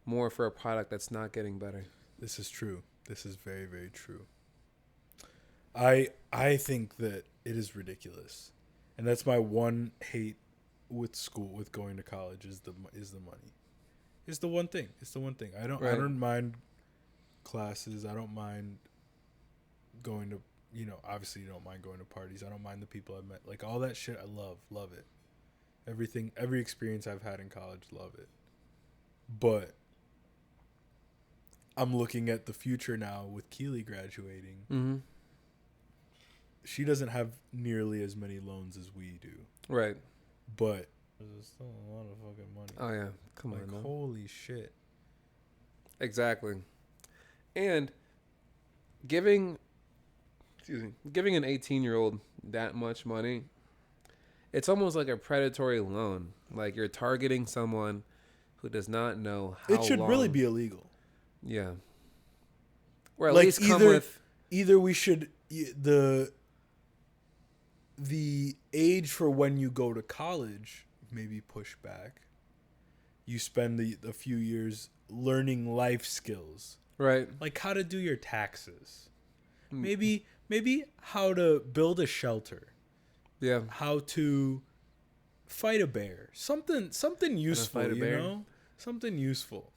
more for a product that's not getting better? This is true. This is very, very true. I think that it is ridiculous. And that's my one hate with school, with going to college, is the money. It's the one thing. I don't mind classes. I don't mind going to, you know, obviously you don't mind going to parties. I don't mind the people I've met. Like, all that shit, I love it. Everything, every experience I've had in college, love it. But I'm looking at the future now with Keely graduating. Mm-hmm. She doesn't have nearly as many loans as we do. Right. But there's still a lot of fucking money. Oh, yeah. Come on, man. Holy shit. Exactly. And giving an 18-year-old that much money, it's almost like a predatory loan. Like, you're targeting someone who does not know how long. It should really be illegal. Yeah. Or at least come with... Either we should... the age for when you go to college maybe push back. You spend the few years learning life skills. Right. Like how to do your taxes. Maybe how to build a shelter. Yeah. How to fight a bear. Something useful, you know? Something useful.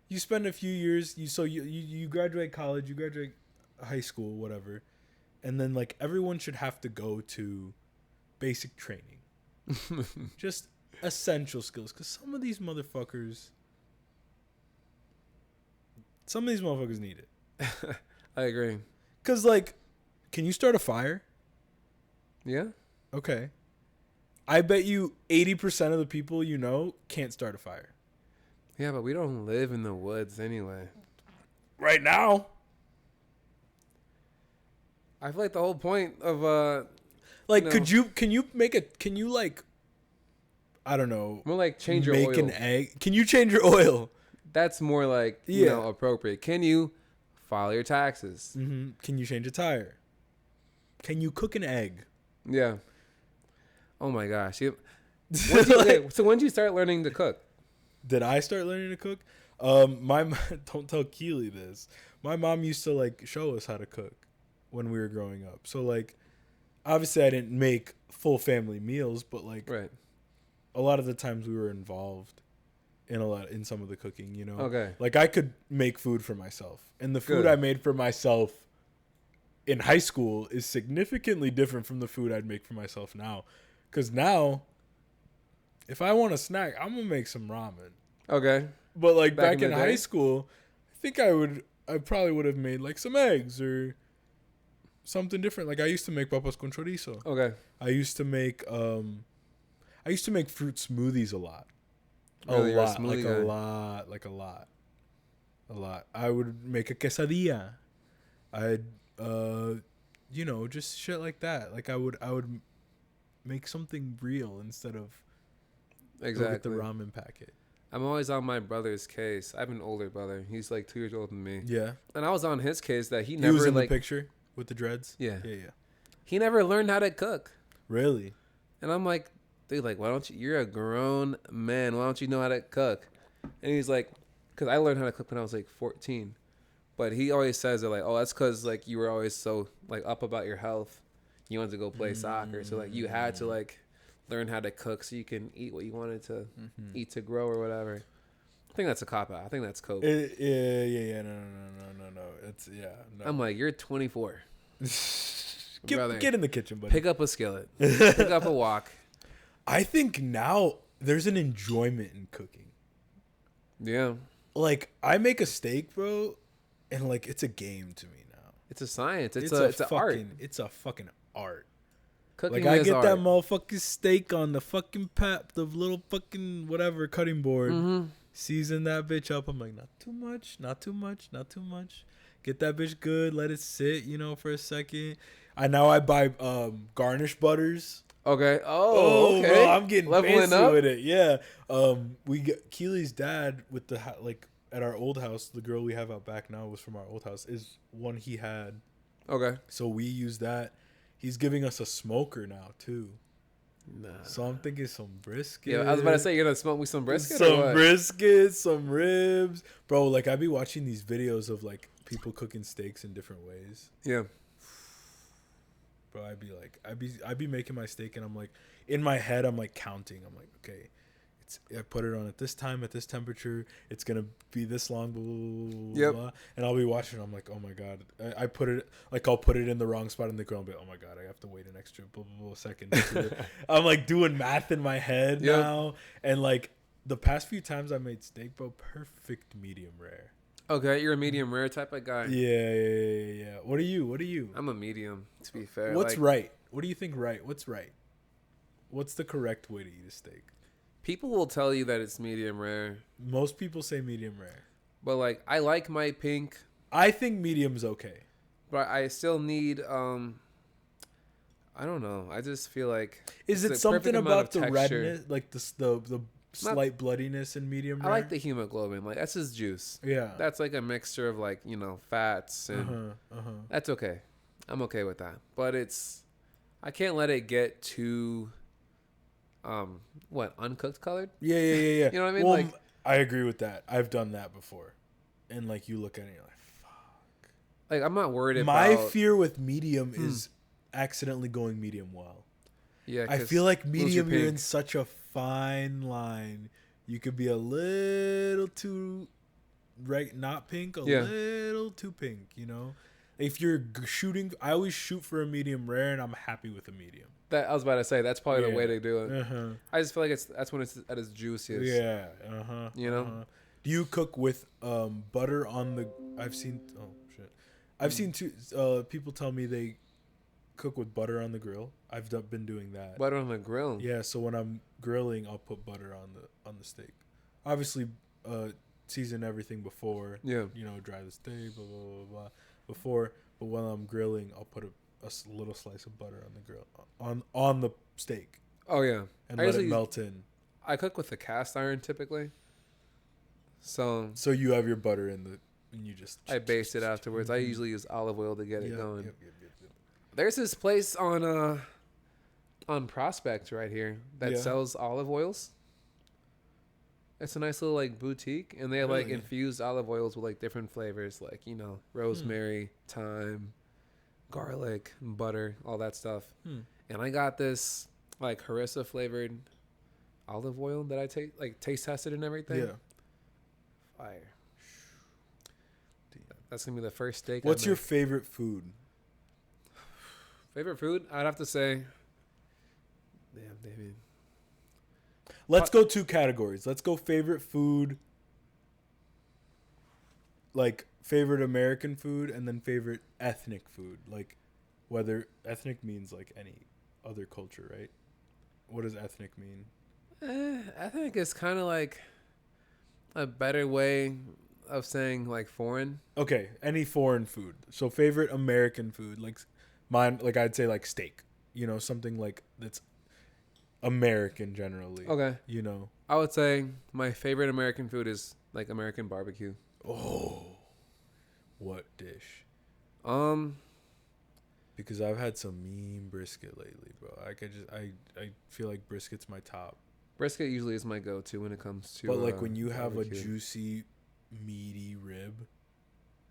You spend a few years, you graduate college, you graduate high school, whatever. And then like everyone should have to go to basic training. Just essential skills, cuz some of these motherfuckers need it. I agree. Cuz like, can you start a fire? Yeah. Okay. I bet you 80% of the people you know can't start a fire. Yeah, but we don't live in the woods anyway. Right now. I feel like the whole point of like, can you like, I don't know. More like change your oil. Make an egg. Can you change your oil? That's more like, you know, appropriate. Can you file your taxes? Mm-hmm. Can you change a tire? Can you cook an egg? Yeah. Oh my gosh. So when did you start learning to cook? Did I start learning to cook? Don't tell Keely this. My mom used to like show us how to cook when we were growing up. So like, obviously I didn't make full family meals, but like, right. A lot of the times we were involved in some of the cooking, you know? Okay. Like I could make food for myself, and the food I made for myself in high school is significantly different from the food I'd make for myself now. Cause now, if I want a snack, I'm gonna make some ramen. Okay. But like back in high school, I think I probably would have made like some eggs or something different. Like I used to make papas con chorizo. Okay. I used to make fruit smoothies a lot. Really, A lot. I would make a quesadilla. I'd just shit like that. Like I would make something real instead of exactly the ramen packet. I'm always on my brother's case. I have an older brother. He's like 2 years older than me. Yeah. And I was on his case that he never was in like the picture with the dreads. Yeah. Yeah. He never learned how to cook. Really? And I'm like, dude, like, why don't you? You're a grown man. Why don't you know how to cook? And he's like, because I learned how to cook when I was like 14. But he always says that like, oh, that's because like you were always so like up about your health. You wanted to go play soccer, so like you had to like learn how to cook so you can eat what you wanted to eat to grow or whatever. I think that's a cop out. I think that's cope. Yeah. No. It's No. I'm like, you're 24. Get in the kitchen, buddy. Pick up a skillet. Pick up a wok. I think now there's an enjoyment in cooking. Yeah. Like I make a steak, bro, and like it's a game to me now. It's a science. It's an art. It's a fucking art. Cooking like I is get art. that motherfucking steak on the fucking the little fucking whatever cutting board. Mm-hmm. Season that bitch up. I'm like, not too much. Get that bitch good. Let it sit, for a second. I buy garnish butters. Okay. Oh, okay. Bro, I'm getting leveling fancy up with it. Yeah. We get Keely's dad with the like at our old house. The girl we have out back now was from our old house. Is one he had. Okay. So we use that. He's giving us a smoker now too. Nah. So I'm thinking some brisket. Yeah, I was about to say you're gonna smoke me some brisket. Brisket, some ribs, bro. Like I be watching these videos of like people cooking steaks in different ways. Yeah. Bro, I'd be making my steak and I'm like, in my head, I'm like counting. I'm like, okay, I put it on at this time, at this temperature. It's going to be this long, blah, blah, blah, blah. And I'll be watching. I'm like, oh my God. I'll put it in the wrong spot in the grill. I'll be, oh my God, I have to wait an extra blah, blah, blah second. I'm like doing math in my head now. And like the past few times I made steak, bro, perfect medium rare. Okay, you're a medium rare type of guy. Yeah. What are you? I'm a medium, to be fair. What's right? What do you think right? What's right? What's the correct way to eat a steak? People will tell you that it's medium rare. Most people say medium rare. But like, I like my pink. I think medium's okay. But I still need, I don't know. I just feel like... Is it something about the redness? Like the slight bloodiness in medium rare? I like the hemoglobin. Like, that's just juice. Yeah. That's like a mixture of like, fats and... That's okay. I'm okay with that. But I can't let it get too, uncooked colored? Yeah. You know what I mean? Well, Like, I agree with that. I've done that before, and like you look at it, and you're like, fuck. like I'm not worried My about. fear with medium is accidentally going medium well. Yeah, I feel like lose your medium, you're in pink. such a fine line. You could be a little too not pink, a Yeah. little too pink. You know, if you're shooting, I always shoot for a medium rare, and I'm happy with a medium. That I was about to say that's probably the Yeah. way to do it. Uh-huh. I just feel like that's when it's at its juiciest. Yeah. Uh-huh. You know? Uh-huh. Do you cook with butter on the? I've seen. Oh shit! I've seen two. People tell me they cook with butter on the grill. I've been doing that. Butter on the grill. Yeah. So when I'm grilling, I'll put butter on the steak. Obviously, season everything before. Yeah. You know, dry the steak, blah blah blah blah. Before, but when I'm grilling, I'll put a little slice of butter on the grill on the steak. Oh yeah. And I let it usually melt in. I cook with a cast iron typically. So you have your butter in the, and you just. I baste it afterwards. I usually use olive oil to get it going. Yep. There's this place on Prospect right here that Yeah. sells olive oils. It's a nice little like boutique, and they have like Really? infused olive oils with like different flavors, like rosemary, thyme, garlic, butter, all that stuff. And I got this like harissa flavored olive oil that I taste tested and everything. Yeah. Fire. That's gonna be the first steak. What's your favorite food? favorite food? I'd have to say. Damn, David. Let's go 2 categories. Let's go favorite food, like favorite American food, and then favorite ethnic food. Like whether ethnic means like any other culture, right? What does ethnic mean? Ethnic is kind of like a better way of saying like foreign. Okay, any foreign food. So favorite American food, like mine, like I'd say like steak. You know, something like that's American generally. Okay. You know. I would say my favorite American food is like American barbecue. Oh. What dish? Because I've had some mean brisket lately, bro. I feel like brisket's my top. Brisket usually is my go-to when it comes to. But like when you have barbecue. a juicy, meaty rib,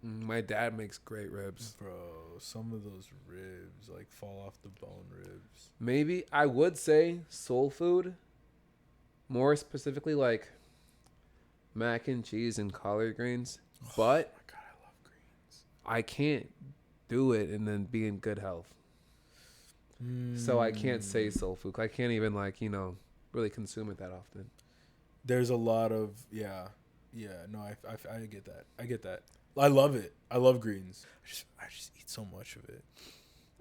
My dad makes great ribs. bro. Some of those ribs like fall off the bone ribs. Maybe I would say soul food. More specifically, like mac and cheese and collard greens. But Oh my god, I love greens. I can't do it and then be in good health. So I can't say soul food. I can't even really consume it that often. There's a lot of no, I get that. I get that. I love it. I love greens. I just eat so much of it.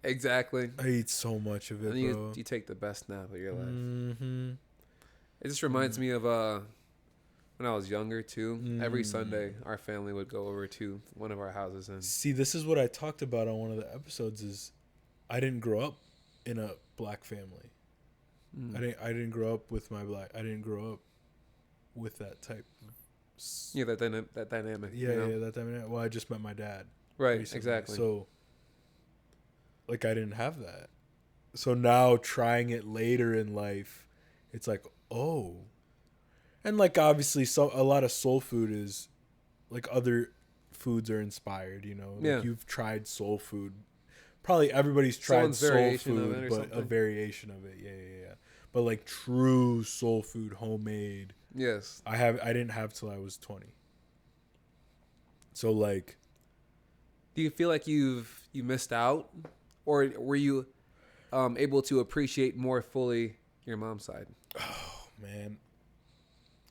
Exactly. I eat so much of it, And bro. you take the best nap of your life. Mm-hmm. It just reminds me of when I was younger too. Every Sunday, our family would go over to one of our houses and See, this is what I talked about on one of the episodes. Is I didn't grow up in a black family. I didn't grow up with my black. I didn't grow up with that type. that dynamic. Yeah, that dynamic. Well, I just met my dad. Right. Recently. Exactly. So, like, I didn't have that. So now trying it later in life, it's like, oh, and like obviously, a lot of soul food is like other foods are inspired. You know, like you've tried soul food. Probably everybody's tried soul food, but a variation of it. Yeah. But like true soul food, homemade. Yes. I didn't have till I was 20. So like, do you feel like you missed out, or were you able to appreciate more fully your mom's side? Oh man,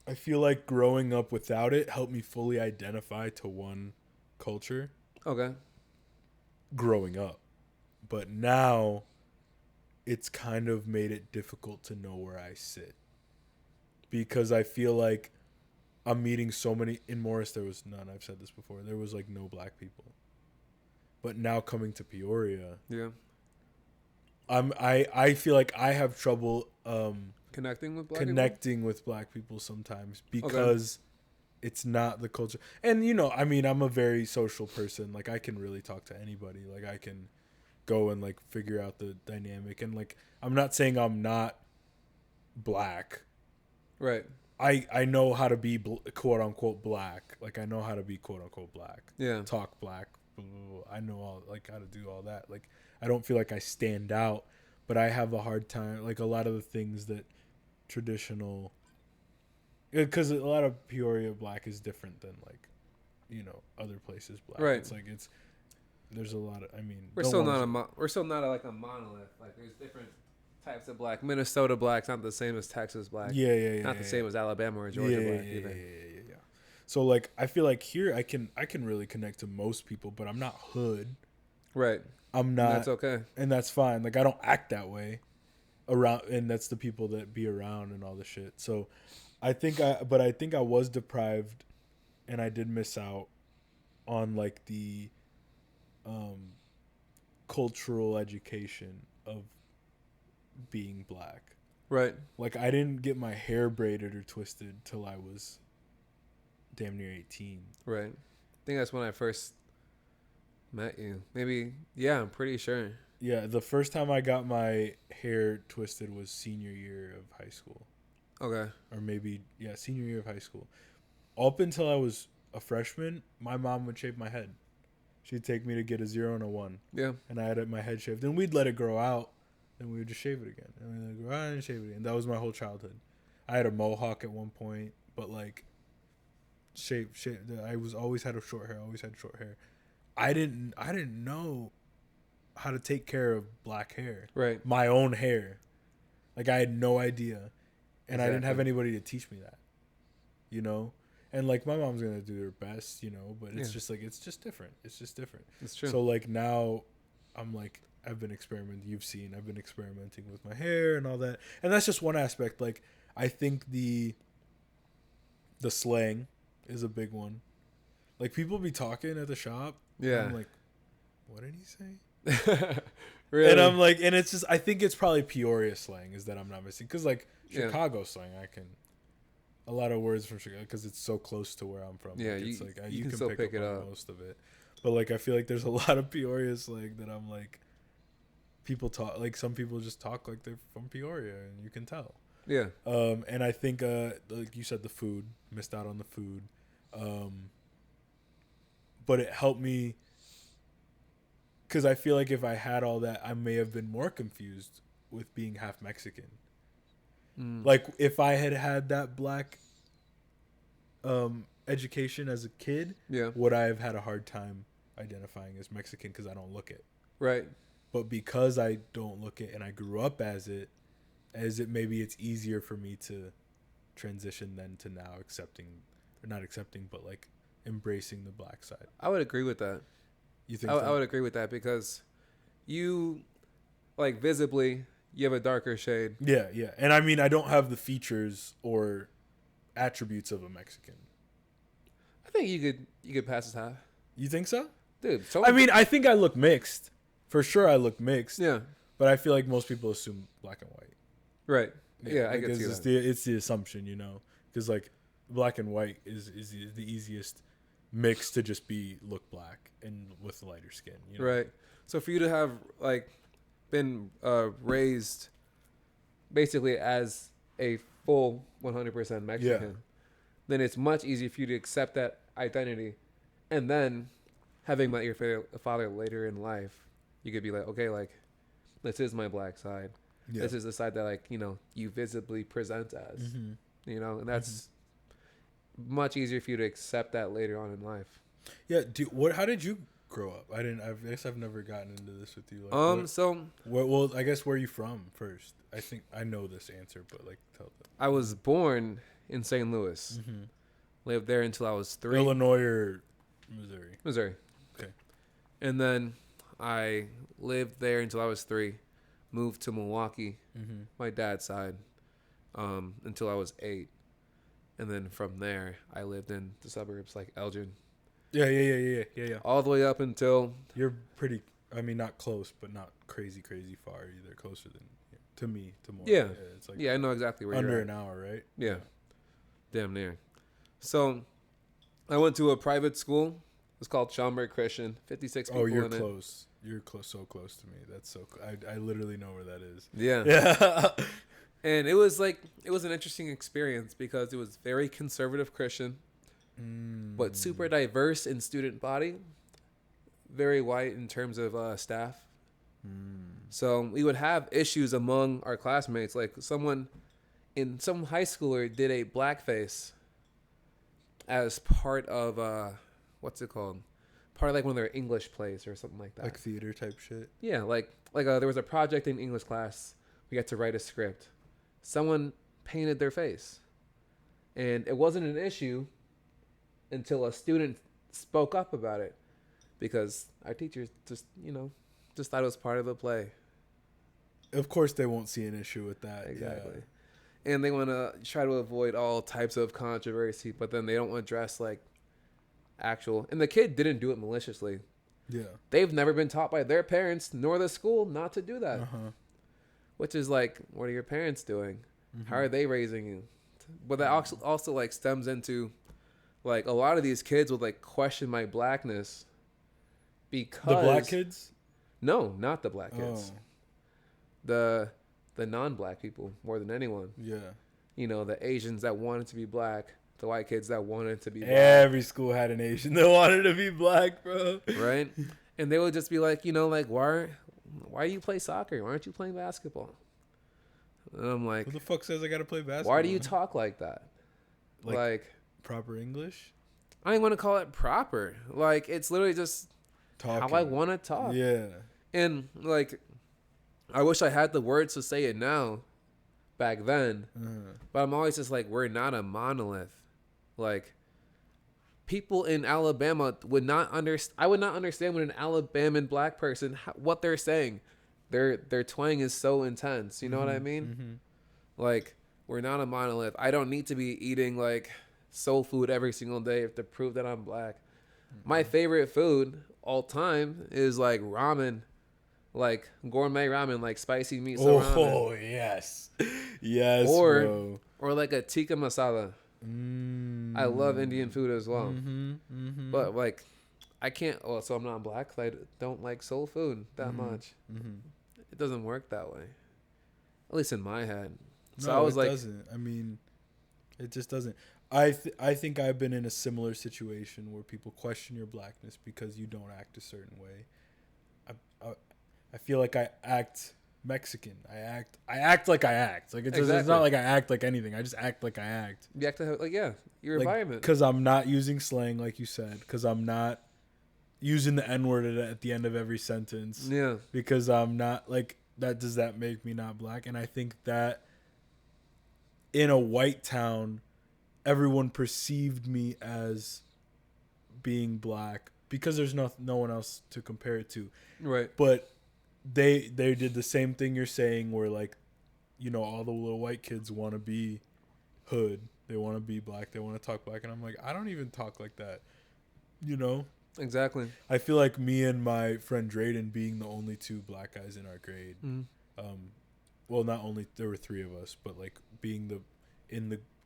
I feel like growing up without it helped me fully identify to one culture. Okay. Growing up. But now it's kind of made it difficult to know where I sit. Because I feel like I'm meeting so many. In Morris, there was none. I've said this before. There was like no black people. But now coming to Peoria, Yeah. I feel like I have trouble Connecting with black people sometimes because it's not the culture. And I'm a very social person. Like I can really talk to anybody. Like I can go and like figure out the dynamic. And like, I'm not saying I'm not black. Right. I know how to be quote unquote black. Like I know how to be quote unquote black. Yeah. Talk black. I know all like how to do all that. Like I don't feel like I stand out, but I have a hard time. Like a lot of the things that traditional, because a lot of Peoria black is different than like, you know, other places black. Right. It's like there's a lot of. I mean, we're still not like a monolith. Like there's different types of black. Minnesota black's not the same as Texas black. Yeah. Not the same as Alabama or Georgia black either. Yeah. So like I feel like here I can really connect to most people, but I'm not hood. Right. I'm not. And that's okay. And that's fine. Like I don't act that way around, and that's the people that be around and all the shit. So I think I was deprived, and I did miss out on like the cultural education of being black. Right. Like I didn't get my hair braided or twisted till I was damn near 18. Right. I think that's when I first met you. Maybe, yeah, I'm pretty sure. Yeah, the first time I got my hair twisted was senior year of high school. Okay. Or maybe, yeah, senior year of high school. Up until I was a freshman, my mom would shave my head. She'd take me to get a 0 and a 1. Yeah. And I had my head shaved. Then we'd let it grow out. Then we would just shave it again. And we'd let it grow out and shave it again. That was my whole childhood. I had a mohawk at one point, but like, I always had short hair. I didn't know how to take care of black hair. Right. My own hair. Like I had no idea. And I didn't have anybody to teach me that. You know? And like my mom's going to do her best, you know, but it's just like it's just different. It's just different. It's true. So like now I'm like I've been experimenting with my hair and all that. And that's just one aspect. Like I think the slang is a big one. Like people be talking at the shop. Yeah. And I'm like, what did he say? Really? And I'm like, and it's just, I think it's probably Peoria slang is that I'm not missing. Cause like Chicago slang, I can, a lot of words from Chicago, cause it's so close to where I'm from. Yeah. Like, it's you can still pick it up. Most of it. But like, I feel like there's a lot of Peoria slang that I'm like, people talk, like some people just talk like they're from Peoria and you can tell. Yeah. And I think, like you said, the food, missed out on the food. But it helped me because I feel like if I had all that, I may have been more confused with being half Mexican. Like if I had that black education as a kid, would I have had a hard time identifying as Mexican because I don't look it. Right. But because I don't look it and I grew up as it maybe it's easier for me to transition than to now not accepting, but like embracing the black side. I would agree with that. You think I would agree with that because you, like, visibly, you have a darker shade. Yeah. And I mean, I don't have the features or attributes of a Mexican. I think you could pass as half. You think so? Dude, I mean, I think I look mixed. For sure I look mixed. Yeah. But I feel like most people assume black and white. Right. Yeah, like I get you. It's the assumption, you know, because like black and white is the easiest mix to just look black and with lighter skin. You know? Right. So for you to have like been raised basically as a full 100% Mexican, then it's much easier for you to accept that identity, and then having met your father later in life, you could be like, okay, like this is my black side. Yeah. This is the side that, like, you know, you visibly present as, you know, and that's much easier for you to accept that later on in life. Yeah. How did you grow up? I guess I've never gotten into this with you. Like, I guess where are you from first? I think I know this answer, but like, tell them. I was born in St. Louis. Lived there until I was 3. Illinois or Missouri? Missouri. Okay. And then I lived there until I was 3. Moved to Milwaukee, my dad's side, until I was 8. And then from there, I lived in the suburbs like Elgin. Yeah. All the way up until... You're pretty, I mean, not close, but not crazy far either. Closer than, to me, to more. Yeah. It's like I know exactly where you're at. Under an hour, right? Yeah. Damn near. So I went to a private school It's called Schaumburg Christian. 56 people Oh, you're in it. close. You're close, so close to me. That's so. I literally know where that is. Yeah. Yeah. And it was an interesting experience because it was very conservative Christian, but super diverse in student body, very white in terms of staff. So we would have issues among our classmates. Like some high schooler did a blackface as part of what's it called? Part of like one of their English plays or something like that. Like theater type shit. Yeah, like there was a project in English class. We had to write a script. Someone painted their face, and it wasn't an issue until a student spoke up about it, because our teachers just thought it was part of the play. Of course, they won't see an issue with that. Exactly. Yeah. And they want to try to avoid all types of controversy, but then they don't address like actual. And the kid didn't do it maliciously. Yeah. They've never been taught by their parents nor the school not to do that. Which is like, what are your parents doing? How are they raising you? But that also like stems into like a lot of these kids would like question my blackness because the black kids? No, not the black kids. Oh. The non-black people more than anyone. Yeah. The Asians that wanted to be black, the white kids that wanted to be black. Every school had an Asian that wanted to be black, bro. Right? And they would just be like, like why do you play soccer? Why aren't you playing basketball? And I'm like, who the fuck says I gotta play basketball? Why do you talk like that? Like proper English? I don't want to call it proper. Like it's literally just talking. How I want to talk. Yeah. And like, I wish I had the words to say it now, back then. But I'm always just like, we're not a monolith. Like, people in Alabama would not understand. I would not understand when an Alabama black person what they're saying. Their twang is so intense. You know what I mean? Like, we're not a monolith. I don't need to be eating like soul food every single day to prove that I'm black. My favorite food all time is like ramen, like gourmet ramen, like spicy miso ramen. Oh yes, bro. Or like a tikka masala. I love Indian food as well. But like, I can't. Well, so I'm not black. 'Cause I don't like soul food that much. It doesn't work that way. At least in my head. So I was like, doesn't. I mean, it just doesn't. I think I've been in a similar situation where people question your blackness because you don't act a certain way. I feel like I act Mexican. I act like I act. Like it's not like I act like anything. I just act like I act. You act like your environment. Because I'm not using slang like you said. Because I'm not using the N-word at the end of every sentence. Yeah. Because I'm not like that. Does that make me not black? And I think that in a white town, everyone perceived me as being black because there's no one else to compare it to. Right. But they did the same thing you're saying where like, all the little white kids want to be hood. They want to be black. They want to talk black. And I'm like, I don't even talk like that. Exactly. I feel like me and my friend Drayden being the only two black guys in our grade. Well, not only, there were three of us, but like being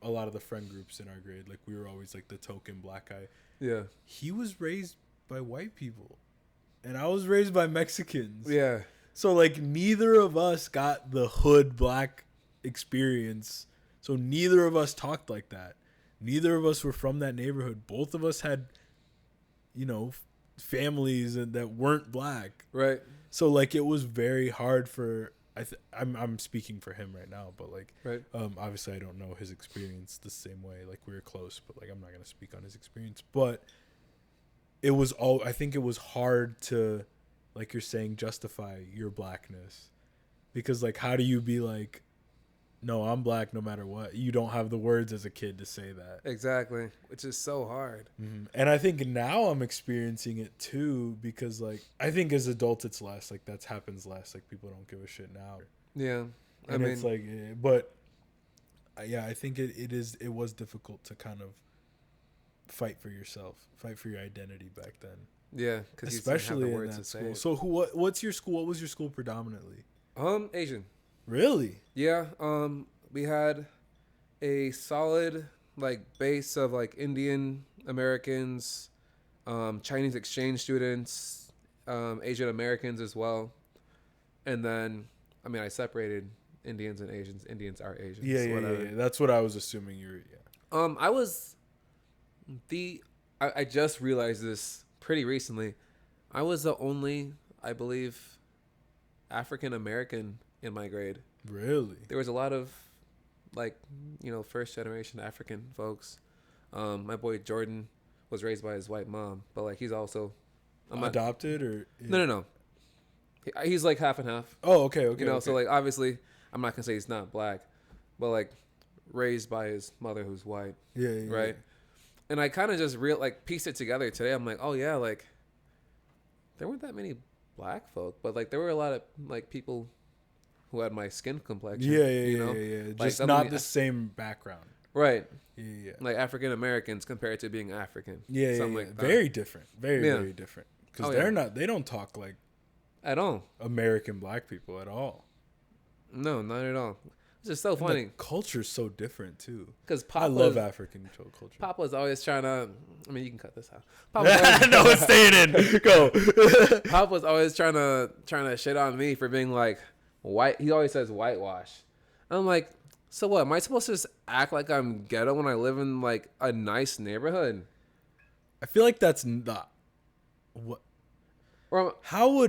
a lot of the friend groups in our grade, like we were always like the token black guy. Yeah. He was raised by white people and I was raised by Mexicans. Yeah. So like neither of us got the hood black experience. So neither of us talked like that. Neither of us were from that neighborhood. Both of us had, families that weren't black. Right. So like it was very hard for I'm speaking for him right now, but like, right. Obviously I don't know his experience the same way. Like we were close, but like I'm not gonna speak on his experience. But I think it was hard to, like you're saying, justify your blackness, because like how do you be like, no, I'm black no matter what? You don't have the words as a kid to say that. Exactly, which is so hard. And I think now I'm experiencing it too, because like I think as adults it's less, like that happens less, like people don't give a shit now. Yeah. I mean, it's like, but yeah, I think it was difficult to kind of fight for yourself, fight for your identity back then. Yeah, because especially in that school. So what's your school? What was your school predominantly? Asian. Really? Yeah. We had a solid like base of like Indian Americans, Chinese exchange students, Asian Americans as well. And then, I mean, I separated Indians and Asians. Indians are Asians. Yeah. That's what I was assuming you were. Yeah. I was I just realized this pretty recently. I was the only, I believe, African American in my grade. Really? There was a lot of, like, first generation African folks. My boy Jordan was raised by his white mom, but like he's also adopted or no. He's like half and half. Oh, okay. So like obviously I'm not gonna say he's not black, but like raised by his mother who's white. Yeah. Right. And I kind of just pieced it together today. I'm like, oh yeah, like there weren't that many black folk, but like there were a lot of like people who had my skin complexion. Yeah. Like, just not the same background. Right. Yeah. Like African Americans compared to being African. Yeah. Like very different. Very different. Because they don't talk like at all American black people at all. No, not at all. It's just so funny. The culture's so different too. Because I love African culture. Papa's always trying to. I mean, you can cut this out. No, it's staying in. Go. Papa's always trying to shit on me for being like white. He always says whitewash. I'm like, so what? Am I supposed to just act like I'm ghetto when I live in like a nice neighborhood? I feel like that's not what. Or how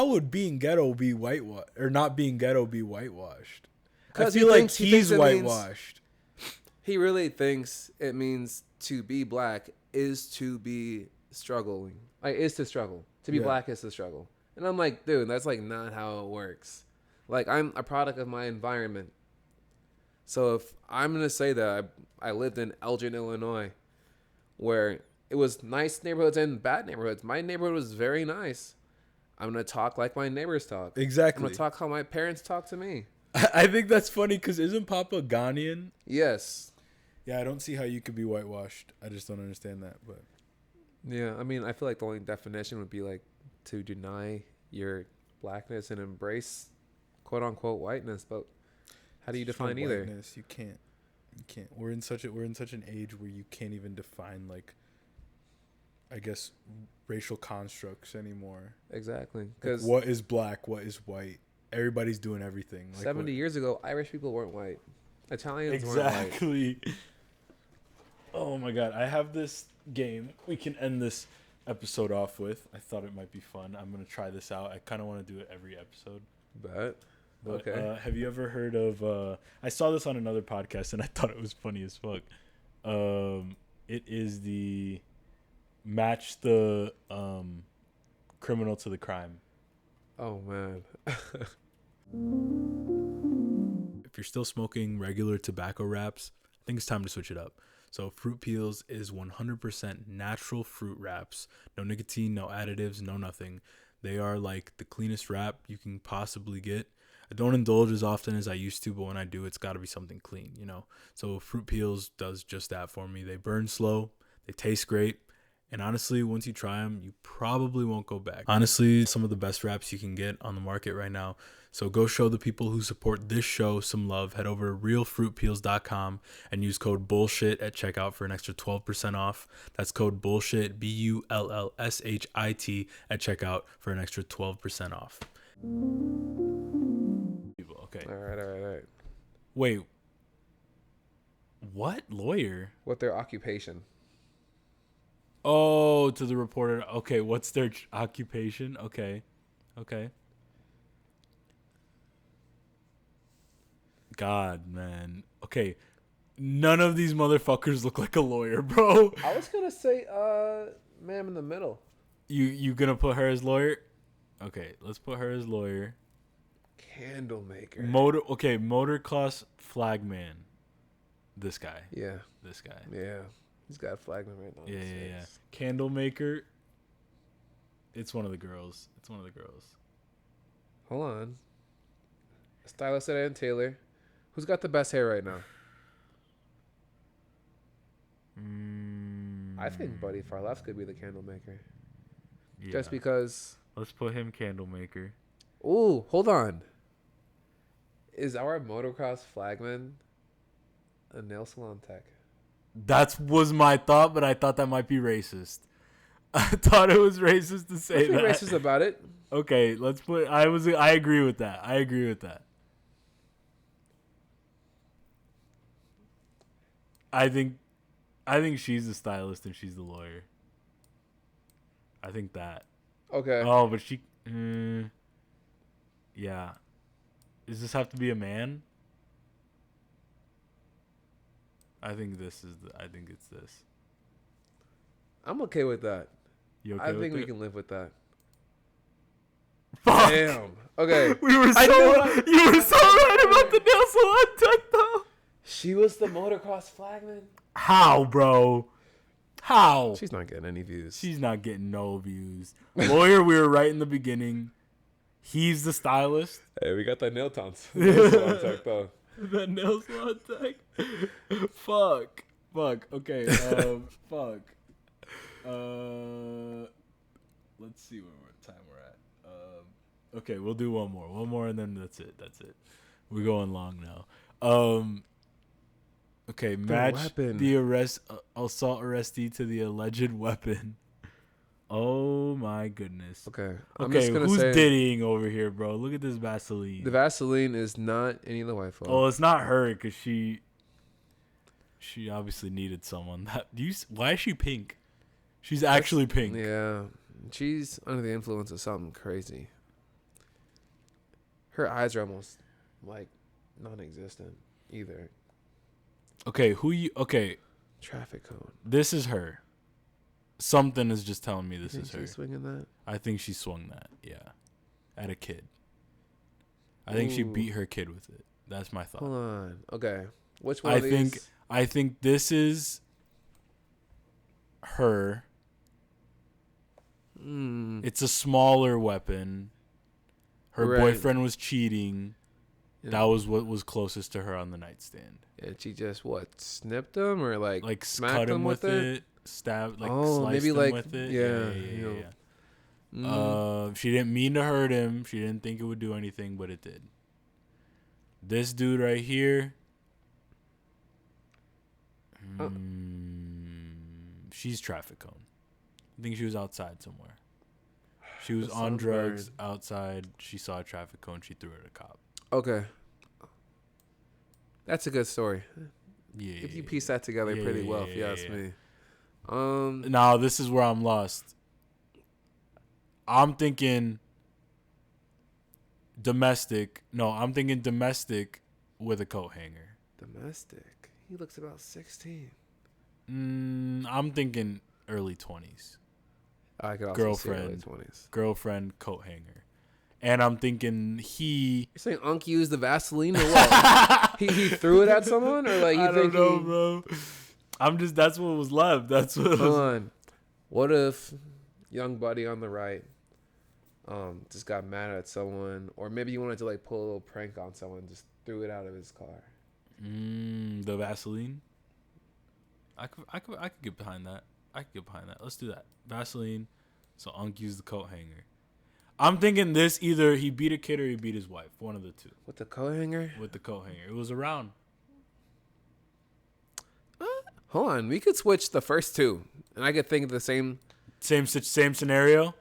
would being ghetto be whitewashed or not being ghetto be whitewashed? I feel like he's whitewashed. He really thinks it means to be black is to be struggling. Like is to struggle. To be black is to struggle. And I'm like, dude, that's like not how it works. Like I'm a product of my environment. So if I'm gonna say that I lived in Elgin, Illinois, where it was nice neighborhoods and bad neighborhoods. My neighborhood was very nice. I'm gonna talk like my neighbors talk. Exactly. I'm gonna talk how my parents talk to me. I think that's funny because isn't Papa Ghanaian? Yes. Yeah, I don't see how you could be whitewashed. I just don't understand that. But yeah, I mean, I feel like the only definition would be like to deny your blackness and embrace quote unquote whiteness. But how do you define either? Whiteness, you can't. We're in such an age where you can't even define like, I guess, racial constructs anymore. Exactly. Because like, what is black? What is white? Everybody's doing everything. Like 70 years ago, Irish people weren't white. Italians weren't white. Exactly. Oh my God. I have this game we can end this episode off with. I thought it might be fun. I'm going to try this out. I kind of want to do it every episode. But okay. Have you ever heard of... I saw this on another podcast and I thought it was funny as fuck. It is the... Match the criminal to the crime. Oh, man. If you're still smoking regular tobacco wraps, I think it's time to switch it up. So Fruit Peels is 100% natural fruit wraps. No nicotine, no additives, no nothing. They are like the cleanest wrap you can possibly get. I don't indulge as often as I used to, but when I do, it's got to be something clean, So Fruit Peels does just that for me. They burn slow. They taste great. And honestly, once you try them, you probably won't go back. Honestly, some of the best wraps you can get on the market right now. So go show the people who support this show some love. Head over to realfruitpeels.com and use code BULLSHIT at checkout for an extra 12% off. That's code BULLSHIT, BULLSHIT at checkout for an extra 12% off. Okay. All right. Wait. What? Lawyer? What their occupation? Oh, to the reporter. Okay, what's their occupation? Okay. God, man. Okay. None of these motherfuckers look like a lawyer, bro. I was going to say, ma'am in the middle. You gonna put her as lawyer? Okay, let's put her as lawyer. Candle maker. Motocross flagman. This guy. Yeah. This guy. Yeah. He's got a flagman right now. Yeah. Candle maker. It's one of the girls. Hold on. Stylist at Ann Taylor. Who's got the best hair right now? I think Buddy Far Left could be the candle maker. Yeah. Just because. Let's put him candle maker. Ooh, hold on. Is our motocross flagman a nail salon tech? That was my thought, but I thought that might be racist. I thought it was racist to say that. Nothing racist about it. Okay, let's put. I agree with that. I agree with that. I think she's the stylist and she's the lawyer. I think that. Okay. Oh, but she. Yeah. Does this have to be a man? I think it's this. I'm okay with that. You okay I with think we it? can live with that. Fuck. Damn. Okay. You were so right about the nail salon tech, though. She was the motocross flagman. How, bro? How? She's not getting any views. She's not getting no views. Lawyer, we were right in the beginning. He's the stylist. Hey, we got that nail towns. Nail salon tech, though. That nail salon tech. Fuck. Okay. Fuck. Let's see what time we're at. Okay, we'll do one more, and then that's it. We're going long now. Okay, match the assault arrestee to the alleged weapon. Oh my goodness. Okay. Who's Diddying over here, bro? Look at this Vaseline. The Vaseline is not any of the white folks. Oh, it's not her because she obviously needed someone. Why is she pink? She's actually pink. Yeah. She's under the influence of something crazy. Her eyes are almost like non-existent either. Okay, Traffic cone. This is her. Something is just telling me this is her. She's swinging that? I think she swung that, yeah. At a kid. I think she beat her kid with it. That's my thought. Hold on. Okay. Which one of these? I think this is her. It's a smaller weapon. Her boyfriend was cheating. Yeah. That was what was closest to her on the nightstand. And she just snipped him or like cut him with it, stabbed sliced him with it. Yeah. She didn't mean to hurt him. She didn't think it would do anything, but it did. This dude right here. She's traffic cone. I think she was outside somewhere. She was on drugs outside. She saw a traffic cone. She threw it at a cop. Okay. That's a good story. Yeah. If you piece that together pretty well, if you ask me. Now, this is where I'm lost. I'm thinking domestic. No, I'm thinking domestic with a coat hanger. Domestic? He looks about 16. I'm thinking early 20s. I could also see early 20s. Girlfriend, coat hanger. And I'm thinking You're saying Unc used the Vaseline or what? he threw it at someone? Or like you I don't know, bro. That's what was left. That's what Hold on. What if young buddy on the right just got mad at someone, or maybe you wanted to like pull a little prank on someone, just threw it out of his car? The Vaseline? I could get behind that. Let's do that. Vaseline. So Unc used the coat hanger. I'm thinking this either he beat a kid or he beat his wife. One of the two. With the coat hanger? With the coat hanger. It was around. Hold on. We could switch the first two. And I could think of the same scenario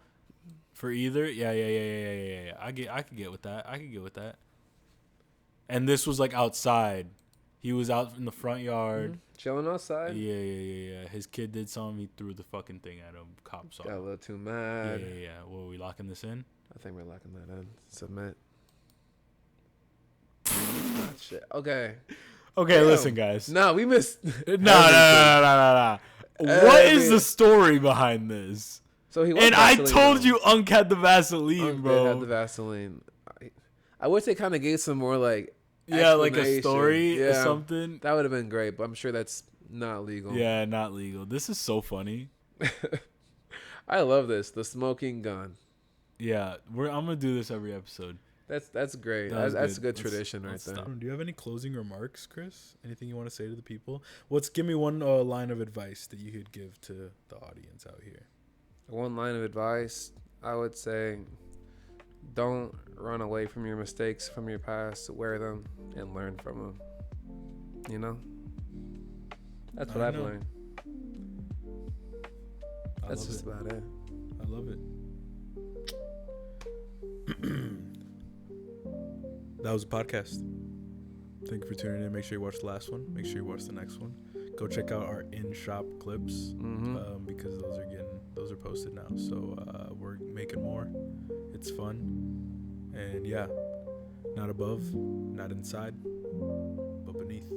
for either. Yeah. I could get with that. And this was like outside. He was out in the front yard. Chilling outside? Yeah. His kid did something. He threw the fucking thing at him. Cop saw. Got a little too mad. Yeah. Well, are we locking this in? I think we're locking that in. Submit. Shit. Okay. Damn. Listen, guys. No, we missed. No. What is the story behind this? So he was and Vaseline, I told you Unc had the Vaseline, Unc bro. did have the Vaseline. I wish they kind of gave some more like like a story or something. That would have been great, but I'm sure that's not legal. Yeah, not legal. This is so funny. I love this. The smoking gun. Yeah, I'm gonna do this every episode. That's great. That's a good tradition right there. Do you have any closing remarks, Chris? Anything you want to say to the people? Give me one line of advice that you could give to the audience out here. One line of advice, I would say, don't run away from your mistakes from your past. Wear them and learn from them. You know? That's what I've learned. That's just about it. I love it. That was a podcast. Thank you for tuning in. Make sure you watch the last one. Make sure you watch the next one. Go check out our in-shop clips because those are posted now. So we're making more. It's fun, and yeah, not above, not inside, but beneath.